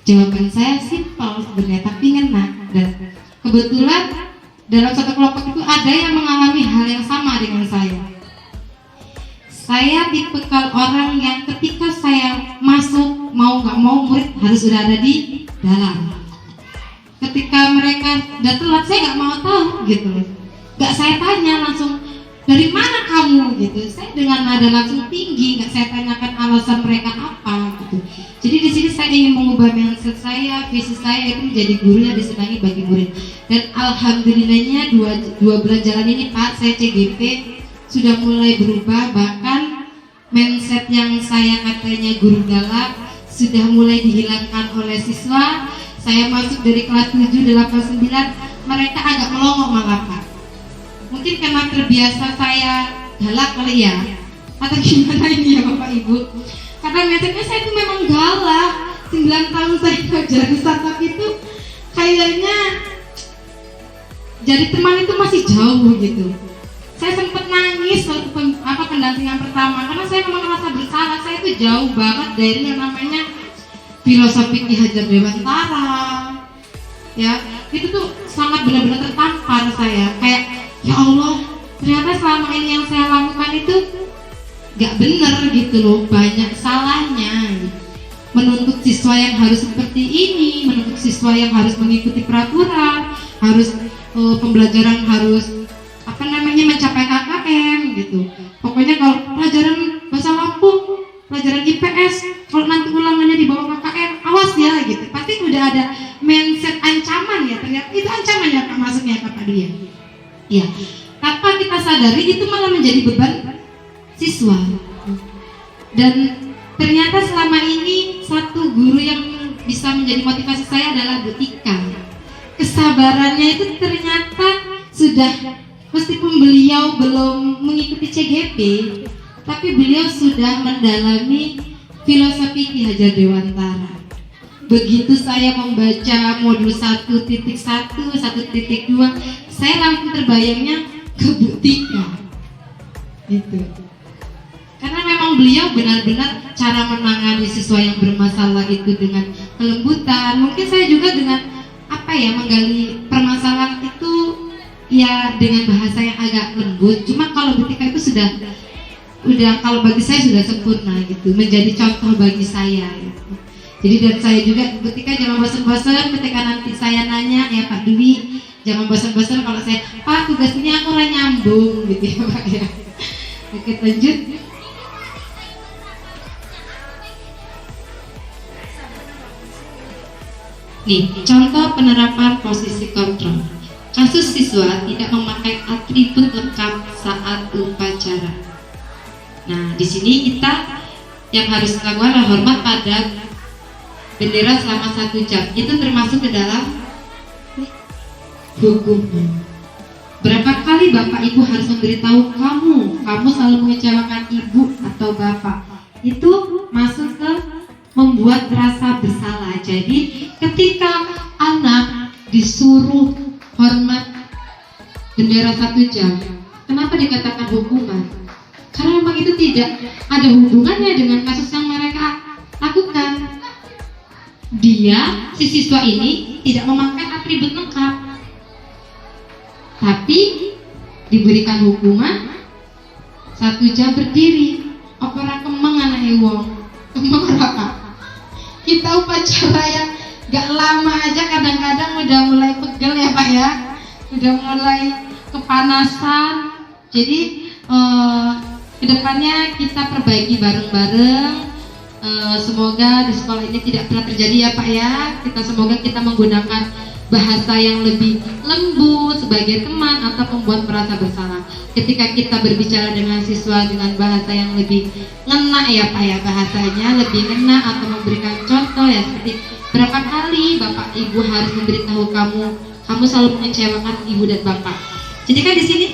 Jawaban saya simpel sebenarnya tapi ngena, dan kebetulan dalam satu kelompok itu ada yang mengalami hal yang sama dengan saya. Saya tipikal orang yang ketika saya masuk mau nggak mau murid harus sudah ada di dalam. Ketika mereka udah telat saya nggak mau tahu gitu, nggak saya tanya langsung dari mana kamu gitu. Saya dengan nada langsung tinggi, nggak saya tanyakan alasan mereka apa gitu. Jadi di sini saya ingin mengubah mindset saya, visi saya itu menjadi guru yang disenangi bagi murid. Dan alhamdulillahnya dua bulan jalan ini Pak, saya CGP sudah mulai berubah. Bahkan mindset yang saya katanya guru galak sudah mulai dihilangkan oleh siswa. Saya masuk dari kelas 7, 8, 9, mereka agak melongo malah Pak. Mungkin karena terbiasa saya galak kali ya, atau gimana ini ya Bapak Ibu. Karena mindsetnya saya itu memang galak. 9 tahun saya belajar di startup itu kayaknya jadi teman itu masih jauh gitu. Saya sempat nangis waktu pendampingan pertama karena saya memang merasa bersalah. Saya itu jauh banget dari yang namanya filosofi Ki Hajar Dewantara, ya itu tuh sangat benar-benar tertampar saya, kayak ya Allah, ternyata selama ini yang saya lakukan itu gak bener gitu loh, banyak salahnya. Menuntut siswa yang harus seperti ini, menuntut siswa yang harus mengikuti peraturan, harus pembelajaran harus mencapai KKM gitu. Pokoknya kalau pelajaran bahasa Lampung, pelajaran IPS, kalau nanti ulangannya di bawah KKM, awas ya gitu. Pasti udah ada mindset ancaman ya, ternyata itu ancaman ya Kak, maksudnya Kak dia. Ya, tanpa kita sadari itu malah menjadi beban siswa. Dan ternyata selama ini satu guru yang bisa menjadi motivasi saya adalah Bu Tika. Kesabarannya itu ternyata sudah, meskipun beliau belum mengikuti CGP, tapi beliau sudah mendalami filosofi Ki Hajar Dewantara. Begitu saya membaca modul 1.1, 1.2, saya langsung terbayangnya ke Bu Tika gitu. Karena memang beliau benar-benar cara menangani siswa yang bermasalah itu dengan kelembutan. Mungkin saya juga dengan menggali permasalahan itu ya dengan bahasa yang agak lembut. Cuma kalau Bu Tika itu sudah kalau bagi saya sudah sempurna gitu, menjadi contoh bagi saya gitu. Jadi dan saya juga Bu Tika jangan bosan-bosan ketika nanti saya nanya ya Pak Dwi, jangan bosan-bosan kalau saya Pak tugas ini aku orang nyambung gitu ya Pak ya. Oke, lanjut. Nih, contoh penerapan posisi kontrol. Kasus siswa tidak memakai atribut lengkap saat upacara. Nah, di sini kita yang harus lakukan adalah hormat pada bendera selama 1 jam. Itu termasuk ke dalam hukum. Berapa kali Bapak Ibu harus memberitahu kamu selalu mengecewakan ibu atau bapak. Itu masuk ke membuat rasa bersalah. Jadi ketika anak disuruh hormat bendera 1 jam, kenapa dikatakan hukuman? Karena memang itu tidak ada hubungannya dengan kasus yang mereka lakukan. Dia, si siswa ini tidak memakai atribut lengkap, tapi diberikan hukuman 1 jam berdiri. Opera kemeng anak wong, kemeng apa? Kita upacara yang gak lama aja kadang-kadang udah mulai pegel ya Pak ya, udah mulai kepanasan. Jadi kedepannya kita perbaiki bareng-bareng. Semoga di sekolah ini tidak pernah terjadi ya Pak ya. Semoga kita menggunakan bahasa yang lebih lembut sebagai teman atau membuat merasa bersalah. Ketika kita berbicara dengan siswa dengan bahasa yang lebih ngena ya Pak ya, bahasanya lebih ngena atau memberikan contoh ya, seperti berapa kali Bapak Ibu harus memberitahu kamu selalu mengecewakan ibu dan bapak. Jadi kan di sini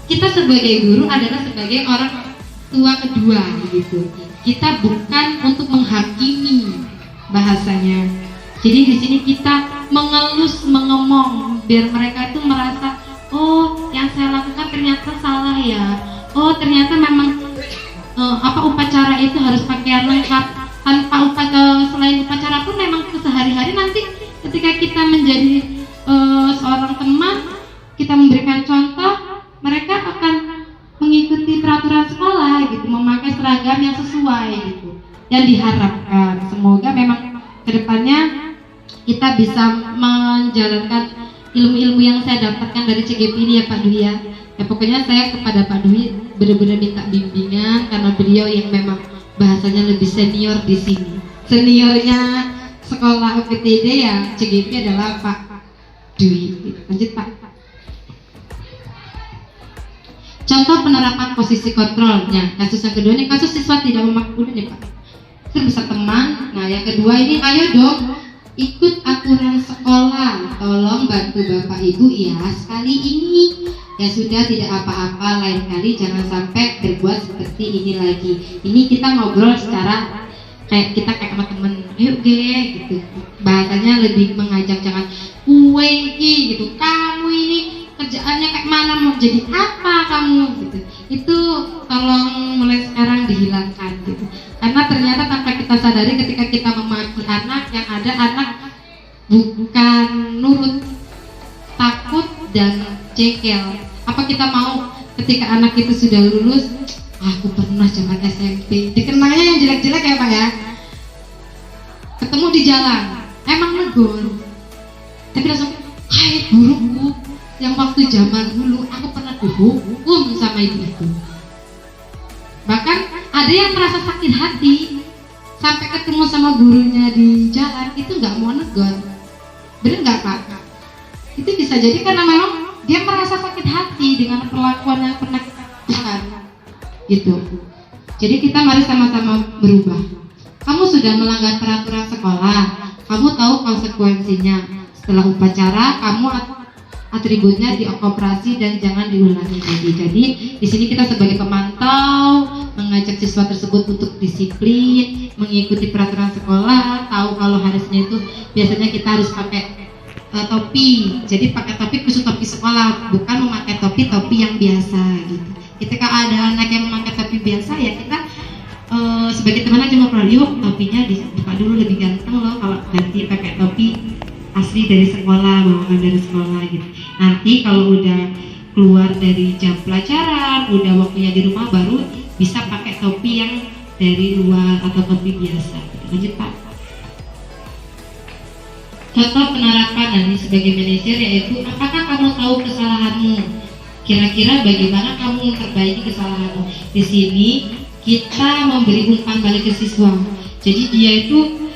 kita sebagai guru adalah sebagai orang tua kedua gitu. Kita bukan untuk menghakimi bahasanya. Jadi di sini kita mengelus, mengemong biar mereka itu merasa, oh yang saya lakukan ternyata salah ya. Oh ternyata memang upacara itu harus pakaian lengkap. Tanpa selain upacara pun memang sehari-hari nanti ketika kita menjadi seorang teman, kita memberikan contoh, mereka akan mengikuti peraturan sekolah gitu, memakai seragam yang sesuai gitu, yang diharapkan. Semoga memang kedepannya kita bisa menjalankan ilmu-ilmu yang saya dapatkan dari CGP ini ya Pak Dwi ya. Ya pokoknya saya kepada Pak Dwi benar-benar minta bimbingan karena beliau yang memang bahasanya lebih senior di sini. Seniornya sekolah UPTD ya CGP adalah Pak Dwi. Lanjut Pak. Contoh penerapan posisi kontrolnya. Kasus yang kedua ini kasus siswa tidak memakai dulu nih Pak. Itu bisa teman. Nah yang kedua ini ayo dong ikut aturan sekolah. Tolong bantu Bapak Ibu ya. Sekali ini ya sudah, tidak apa-apa, lain kali jangan sampai berbuat seperti ini lagi. Ini kita ngobrol secara kayak kita kayak sama temen, yuk gitu. Bahasanya lebih mengajak, jangan kue gitu. Kamu ini kerjaannya kayak mana, mau jadi apa kamu gitu. Itu tolong mulai sekarang dihilangkan gitu. Karena ternyata tanpa kita sadari ketika kita memaki anak ya bukan nurut, takut dan jengkel. Apa kita mau ketika anak itu sudah lulus, aku pernah zaman SMP, dikenalnya yang jelek-jelek ya Pak ya, ketemu di jalan, emang negur, tapi langsung, hai guruku yang waktu zaman dulu aku pernah dihukum sama ibu itu. Bahkan ada yang merasa sakit hati sampai ketemu sama gurunya di jalan itu nggak mau negur. Bener nggak Pak? Itu bisa jadi karena memang dia merasa sakit hati dengan perlakuan yang pernah kita lakukan gitu. Jadi kita mari sama-sama berubah. Kamu sudah melanggar peraturan sekolah, kamu tahu konsekuensinya. Setelah upacara kamu atributnya dioperasi dan jangan diulangi lagi. Jadi di sini kita sebagai pemantau mengajak siswa tersebut untuk disiplin, mengikuti peraturan sekolah, tahu kalau harusnya itu biasanya kita harus pakai topi. Jadi pakai topi khusus topi sekolah, bukan memakai topi yang biasa gitu. Ketika ada anak yang memakai topi biasa ya kita sebagai teman aja ngobrol, yuk topinya dibuka dulu, lebih ganteng loh kalau nanti pakai topi asli dari sekolah, bawaan dari sekolah gitu. Nanti kalau udah keluar dari jam pelajaran, udah waktunya di rumah, baru bisa pakai topi yang dari luar atau topi biasa. Lanjut Pak. Contoh penerapan nanti sebagai manajer yaitu, apakah kamu tahu kesalahanmu? Kira-kira bagaimana kamu memperbaiki kesalahanmu? Di sini kita memberi umpan balik ke siswa. Jadi dia itu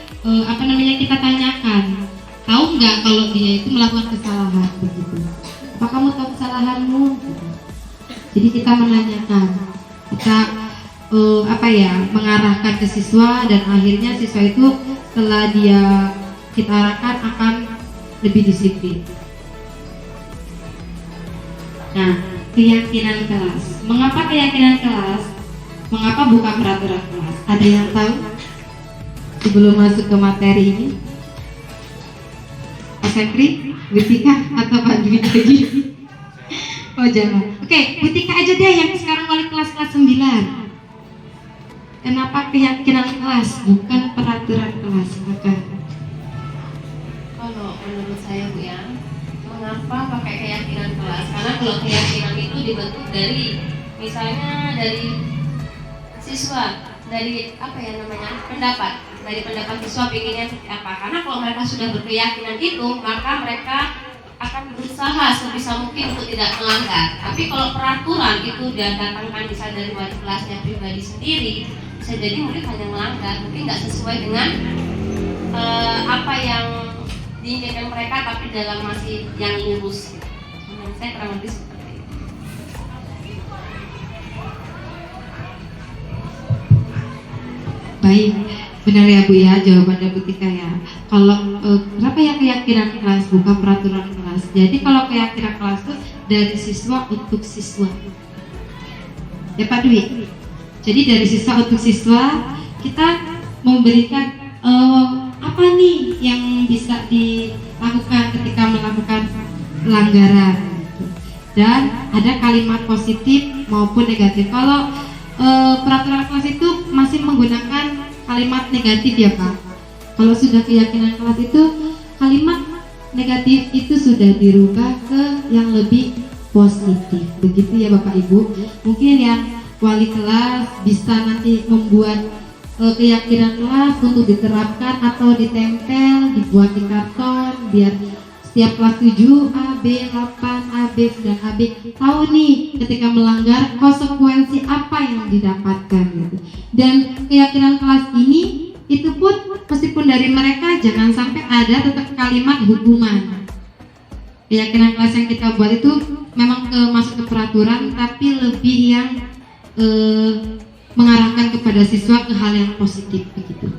kita tanyakan, tahu nggak kalau dia itu melakukan kesalahan begitu? Apa kamu tahu kesalahanmu? Jadi kita menanyakan, kita mengarahkan ke siswa, dan akhirnya siswa itu setelah dia kita arahkan akan lebih disiplin. Nah, keyakinan kelas. Mengapa keyakinan kelas? Mengapa bukan peraturan kelas? Ada yang tahu? Sebelum masuk ke materi ini, Pak Sekri, Butika, atau Pak Dwi lagi? Oh jangan. Oke, Butika aja deh yang sekarang wali kelas 9. Kenapa keyakinan kelas bukan peraturan kelas? Maka kalau menurut saya Bu ya, mengapa pakai keyakinan kelas? Karena kalau keyakinan itu dibentuk dari, misalnya dari siswa, dari pendapat, dari pendapat siswa pengennya seperti apa. Karena kalau mereka sudah berkeyakinan itu, maka mereka akan berusaha sebisa mungkin untuk tidak melanggar. Tapi kalau peraturan itu datangkan bisa dari wali kelasnya pribadi sendiri, bisa jadi murid hanya melanggar, mungkin nggak sesuai dengan apa yang diinginkan mereka, tapi dalam masih yang lurus. Menurut saya kurang lebih seperti itu. baik, benar ya Bu ya jawabannya Butika ya. Kalau kenapa ya keyakinan kelas bukan peraturan kelas? Jadi kalau keyakinan kelas itu dari siswa untuk siswa. Ya Pak Dwi. Jadi dari siswa untuk siswa kita memberikan apa nih yang bisa dilakukan ketika melakukan pelanggaran gitu. Dan ada kalimat positif maupun negatif. Kalau peraturan kelas itu masih menggunakan kalimat negatif ya Pak. Kalau sudah keyakinan kelas itu kalimat negatif itu sudah dirubah ke yang lebih positif. Begitu ya Bapak Ibu. Mungkin yang wali kelas bisa nanti membuat keyakinan kelas untuk diterapkan atau ditempel, dibuat di karton biar setiap kelas 7 A, B, 8, A, B, dan AB tahu nih ketika melanggar konsekuensi apa yang didapatkan gitu. Dan keyakinan kelas ini itu pun meskipun dari mereka jangan sampai ada tetap kalimat hukuman. Keyakinan kelas yang kita buat itu memang masuk ke peraturan tapi lebih yang mengarahkan kepada siswa ke hal yang positif begitu.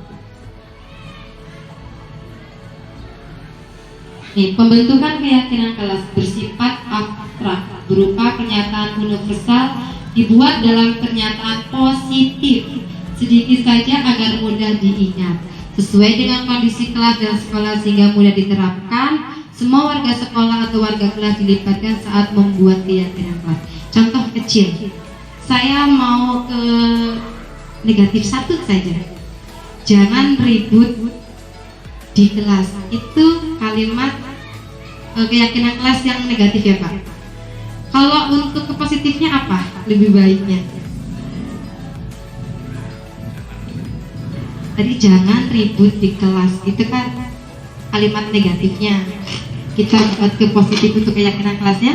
Pembentukan keyakinan kelas bersifat abstrak berupa pernyataan universal dibuat dalam pernyataan positif sedikit saja agar mudah diingat sesuai dengan kondisi kelas dan sekolah sehingga mudah diterapkan. Semua warga sekolah atau warga kelas dilibatkan saat membuat keyakinan kelas. Contoh kecil, saya mau ke negatif 1 saja. Jangan ribut di kelas. Itu kalimat keyakinan kelas yang negatif ya Pak. Kalau untuk ke positifnya apa lebih baiknya? Tadi jangan ribut di kelas, itu kan kalimat negatifnya. Kita buat ke positif untuk keyakinan kelasnya.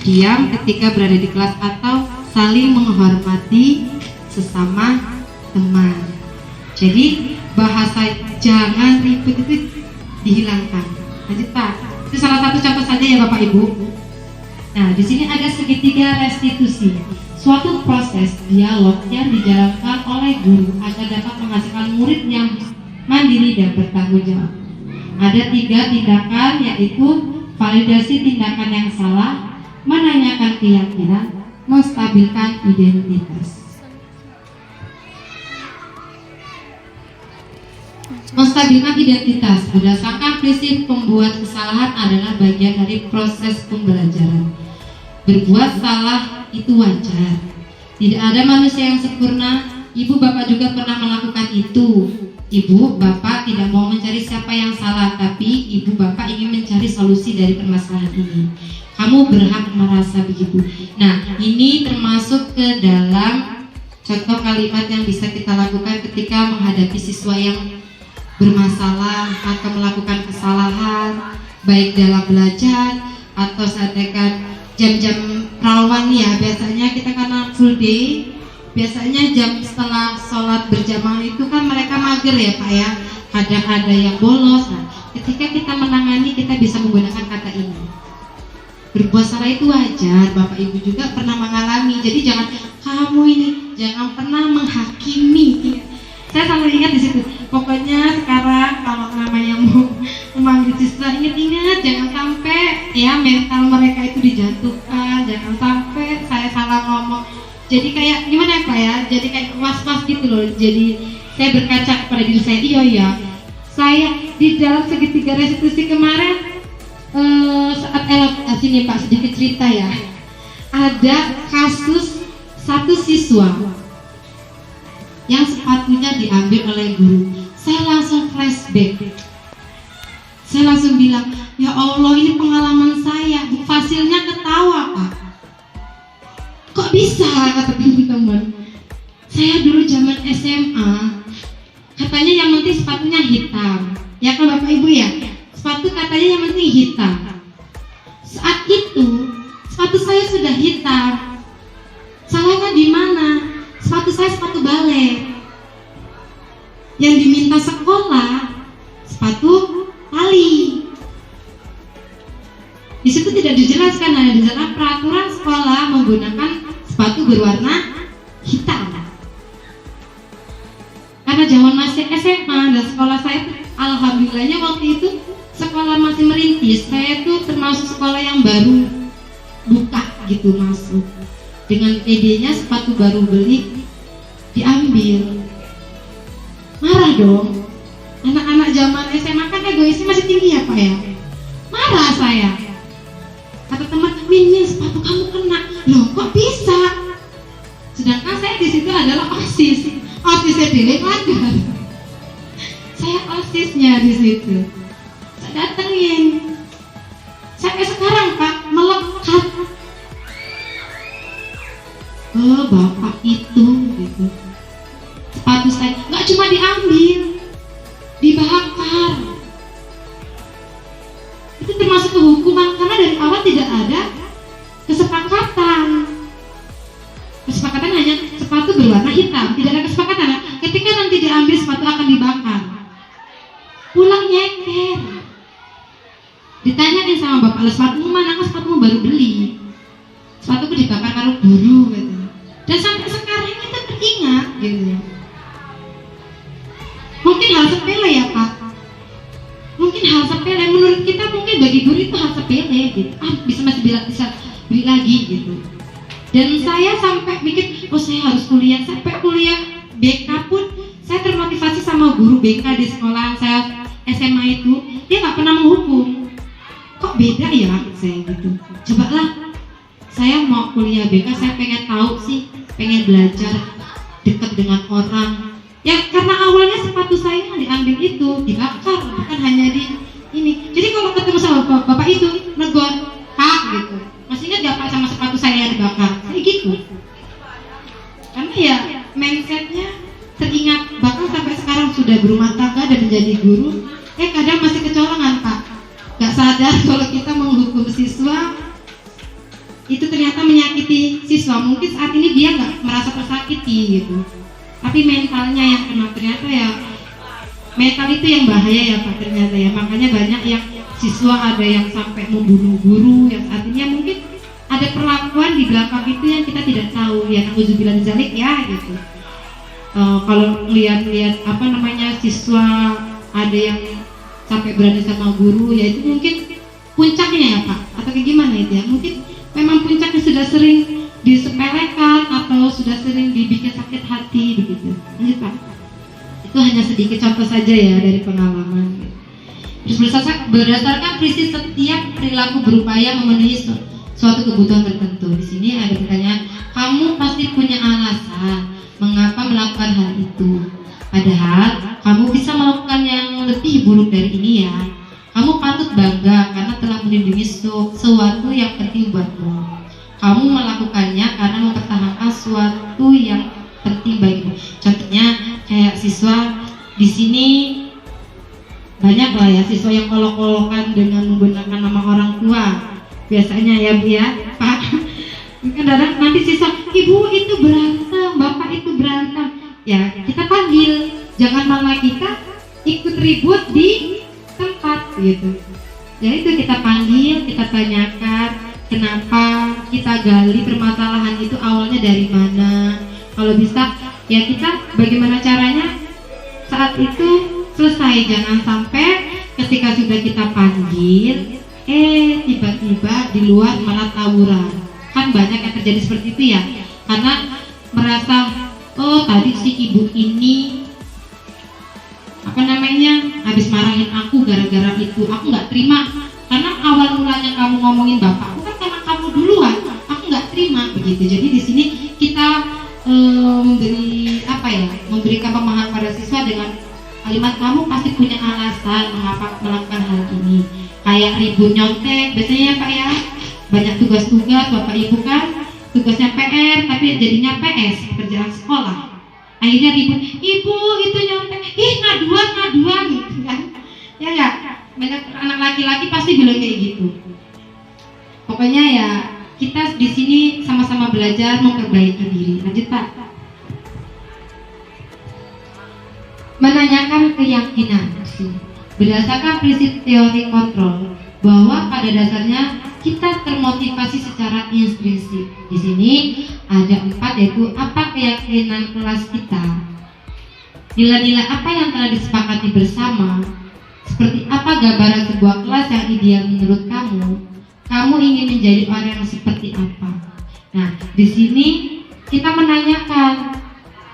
Diam ketika berada di kelas atau saling menghormati sesama teman. Jadi bahasa jangan ribut itu dihilangkan. Lanjut Pak. Itu salah satu contoh saja ya Bapak Ibu. Nah, di sini ada segitiga restitusi. Suatu proses dialog yang dijalankan oleh guru agar dapat menghasilkan murid yang mandiri dan bertanggung jawab. Ada 3 tindakan, yaitu validasi tindakan yang salah, menanyakan keyakinan, menstabilkan identitas. Menstabilkan identitas berdasarkan prinsip pembuat kesalahan adalah bagian dari proses pembelajaran. Berbuat salah itu wajar. Tidak ada manusia yang sempurna. Ibu bapak juga pernah melakukan itu. Ibu bapak tidak mau mencari siapa yang salah, tapi ibu bapak ingin mencari solusi dari permasalahan ini. Kamu berhak merasa begitu. Nah, ini termasuk ke dalam contoh kalimat yang bisa kita lakukan ketika menghadapi siswa yang bermasalah atau melakukan kesalahan, baik dalam belajar atau saatkan jam-jam rawan ya. Biasanya kita karena full day, biasanya jam setelah sholat berjamaah itu kan mereka mager ya Pak ya, kadang ada yang bolos. Nah, ketika kita menangani, kita bisa menggunakan kata ini. Berbuat salah itu wajar, Bapak Ibu juga pernah mengalami. Jadi jangan kamu ini, jangan pernah menghakimi. Saya selalu ingat di situ. Pokoknya sekarang kalau namanya mau memanggil siswa, ingat-ingat jangan sampai ya mental mereka itu dijatuhkan, jangan sampai saya salah ngomong. Jadi kayak gimana Pak ya? Jadi kayak was-was gitu loh. Jadi saya berkaca kepada diri saya. Iya, saya di dalam segitiga restitusi kemarin saat elokasi nih Pak, sedikit cerita ya. Ada kasus satu siswa yang sepatunya diambil oleh guru. Saya langsung flashback. Saya langsung bilang, ya Allah, ini pengalaman saya. Fasilnya ketawa Pak. Kok bisa, kata teman-teman. Saya dulu zaman SMA, katanya yang penting sepatunya hitam. Ya kan Bapak Ibu ya? Sepatu katanya yang penting hitam. Saat itu sepatu saya sudah hitam. Salahnya di mana? Sepatu saya sepatu balet. Yang diminta sekolah sepatu tali. Di situ tidak dijelaskan, hanya dijelaskan peraturan sekolah menggunakan sepatu berwarna hitam. Karena zaman masih SMA dan sekolah saya, alhamdulillahnya waktu itu sekolah masih merintis. Saya itu termasuk sekolah yang baru buka gitu masuk. Dengan PD-nya sepatu baru beli diambil. Marah dong. Anak-anak zaman SMA kan egoisnya masih tinggi ya Pak ya. Marah saya. Kata teman, Min, sepatu kamu kena. Loh kok bisa? Sedangkan saya di situ adalah OSIS. OSISnya delegakan. Saya OSISnya di situ. Saya datengin. Sampai sekarang Pak melekat. Oh bapak itu gitu. Sepatu saya nggak cuma diambil, dibakar. Itu termasuk kehukuman karena dari awal tidak ada kesepakatan. Kesepakatan hanya sepatu berwarna hitam, tidak ada kesepakatan. Ketika nanti diambil sepatu akan dibakar. Pulang nyeker. Ditanyain sama bapak, sepatumu mana? Sepatumu baru beli. Sepatuku dibakar karo guru gitu. Dan sampai sekarang kita teringat gitu. Mungkin hal sepele ya Pak. Mungkin hal sepele menurut kita, mungkin bagi guru itu hal sepele gitu. Masih bisa beli lagi gitu. Dan saya sampai mikir, oh saya harus kuliah. Sampai kuliah BK pun saya termotivasi sama guru BK di sekolah saya SMA itu. Dia nggak pernah menghukum. Kok beda ya saya gitu. Cobalah saya mau kuliah BK, saya pengen tahu sih, pengen belajar dekat dengan orang, Ya karena awalnya sepatu saya yang diambil itu dibakar, bukan hanya di ini. Jadi kalau ketemu sama bapak itu negor, Pak gitu, masih ingat gak Pak sama sepatu saya yang dibakar? Kayak gitu. Karena ya mindsetnya teringat, bahkan sampai sekarang sudah berumah tangga dan menjadi guru, kadang masih kecolongan Pak. Gak sadar kalau kita menghukum siswa itu ternyata menyakiti siswa. Mungkin saat ini dia gak merasa tersakiti gitu, tapi mentalnya yang kena. Ternyata ya mental itu yang bahaya ya Pak, ternyata ya. Makanya banyak yang siswa ada yang sampai membunuh guru, yang saat ini ya mungkin ada perlakuan di belakang itu yang kita tidak tahu ya. Nauzubillah min dzalik ya gitu. Kalau lihat apa namanya siswa ada yang sampai berani sama guru, ya itu mungkin puncaknya ya Pak, atau kayak gimana itu ya. Mungkin memang puncaknya sudah sering disepelekan atau sudah sering dibikin sakit hati begitu. Lanjut Pak. Itu hanya sedikit contoh saja ya dari pengalaman. Terus berdasarkan prinsip setiap perilaku berupaya memenuhi suatu kebutuhan tertentu. Di sini ada pertanyaan, kamu pasti punya alasan mengapa melakukan hal itu. Padahal kamu bisa melakukan yang lebih buruk dari ini ya. Kamu patut bangga karena telah melindungi sesuatu yang penting buatmu. Kamu melakukannya karena mempertahankan sesuatu yang penting bagimu. Contohnya kayak siswa di sini banyak lah ya siswa yang kolok-kolokan dengan menggunakan nama orang tua. Biasanya ya Bu ya, Pak. Kadang-kadang nanti siswa, ibu itu berantem, bapak itu berantem. Ya kita panggil, jangan malah kita ikut ribut di tempat gitu. Ya itu kita panggil, kita tanyakan kenapa, kita gali permasalahan itu awalnya dari mana. Kalau bisa ya kita bagaimana caranya saat itu selesai. Jangan sampai ketika sudah kita panggil tiba-tiba di luar malah tawuran. Kan banyak yang terjadi seperti itu ya, karena merasa oh tadi si ibu ini apa namanya habis marahin aku gara-gara itu, aku nggak terima. Karena awal mulanya kamu ngomongin bapakku kan karena kamu duluan, aku nggak terima begitu. Jadi di sini kita memberikan pemahaman pada siswa dengan kalimat kamu pasti punya alasan mengapa melakukan hal ini. Kayak ribut nyontek biasanya ya Pak ya, banyak tugas-tugas Bapak Ibu kan tugasnya PR tapi jadinya PS, pekerjaan sekolah. Akhirnya ribut, ibu itu nyontek, ngaduan gitu kan. Ya enggak, banyak anak laki-laki pasti bilang kayak gitu. Pokoknya ya kita di sini sama-sama belajar memperbaiki diri. Lanjut Pak. Menanyakan keyakinan. Berdasarkan prinsip teori kontrol bahwa pada dasarnya kita termotivasi secara intrinsik. Di sini ada 4, yaitu apa keyakinan kelas kita, nilai-nilai apa yang telah disepakati bersama, seperti apa gambaran sebuah kelas yang ideal menurut kamu ingin menjadi orang yang seperti apa. Nah, di sini kita menanyakan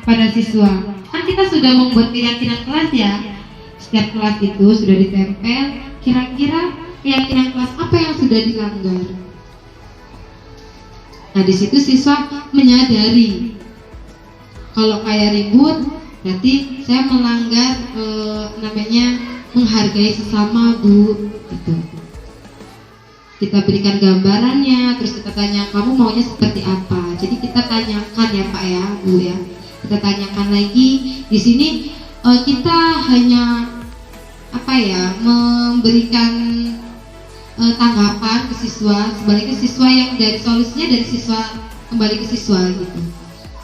pada siswa, kan kita sudah membuat keyakinan kelas ya. Setiap kelas itu sudah ditempel, kira-kira keyakinan kelas apa yang sudah dilanggar. Nah di situ siswa menyadari kalau kayak ribut, berarti saya melanggar menghargai sesama Bu. Gitu. Kita berikan gambarannya, terus kita tanya kamu maunya seperti apa. Jadi kita tanyakan ya Pak ya Bu ya. Kita tanyakan lagi. Di sini kita hanya memberikan tanggapan ke siswa, sebaliknya siswa yang dari solusinya dari siswa kembali ke siswa gitu.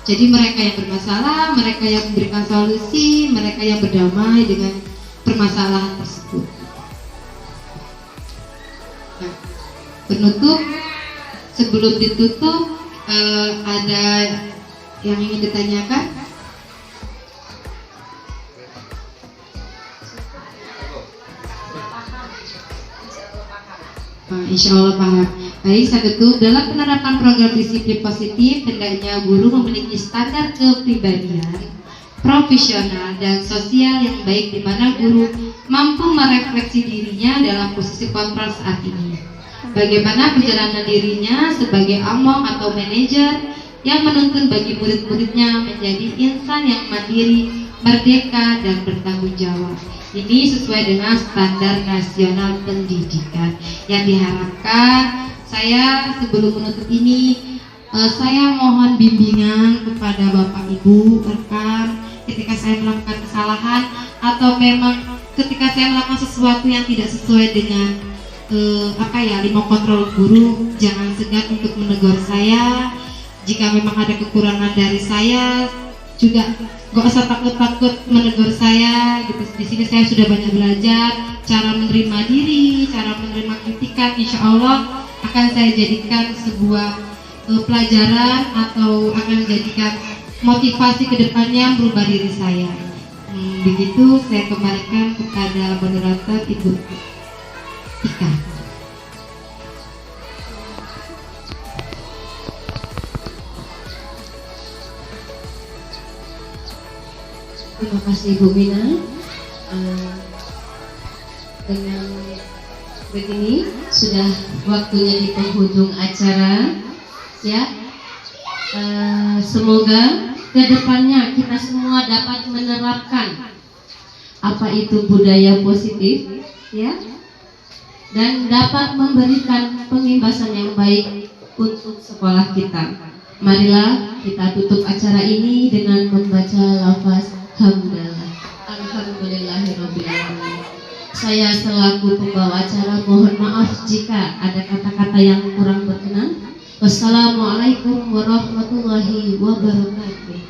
Jadi mereka yang bermasalah, mereka yang memberikan solusi, mereka yang berdamai dengan permasalahan tersebut. Nah, penutup, sebelum ditutup ada yang ingin ditanyakan? Insya Allah paham. Baik, saya tutup. Dalam penerapan program disiplin positif, hendaknya guru memiliki standar kepribadian, profesional dan sosial yang baik, di mana guru mampu merefleksi dirinya dalam posisi kontrol saat ini. Bagaimana perjalanan dirinya sebagai among atau manajer yang menuntun bagi murid-muridnya menjadi insan yang mandiri, merdeka, dan bertanggung jawab. Ini sesuai dengan standar nasional pendidikan yang diharapkan. Saya sebelum menutup ini, saya mohon bimbingan kepada Bapak Ibu rekan ketika saya melakukan kesalahan atau memang ketika saya melakukan sesuatu yang tidak sesuai dengan lima kontrol guru, jangan segan untuk menegur saya. Jika memang ada kekurangan dari saya, juga gak usah takut-takut menegur saya gitu. Di sini saya sudah banyak belajar cara menerima diri, cara menerima kritikan. Insya Allah akan saya jadikan sebuah pelajaran atau akan menjadikan motivasi kedepannya merubah diri saya. Begitu saya kembalikan kepada moderator Ibu Ika. Terima kasih Bu Mina. Dengan begini sudah waktunya di penghujung acara, ya. Semoga kedepannya kita semua dapat menerapkan apa itu budaya positif, ya, dan dapat memberikan pengimbasan yang baik untuk sekolah kita. Marilah kita tutup acara ini dengan membaca lafaz hamdalah. Alhamdulillahirabbil alamin. Saya selaku pembawa acara mohon maaf jika ada kata-kata yang kurang berkenan. Wassalamualaikum warahmatullahi wabarakatuh.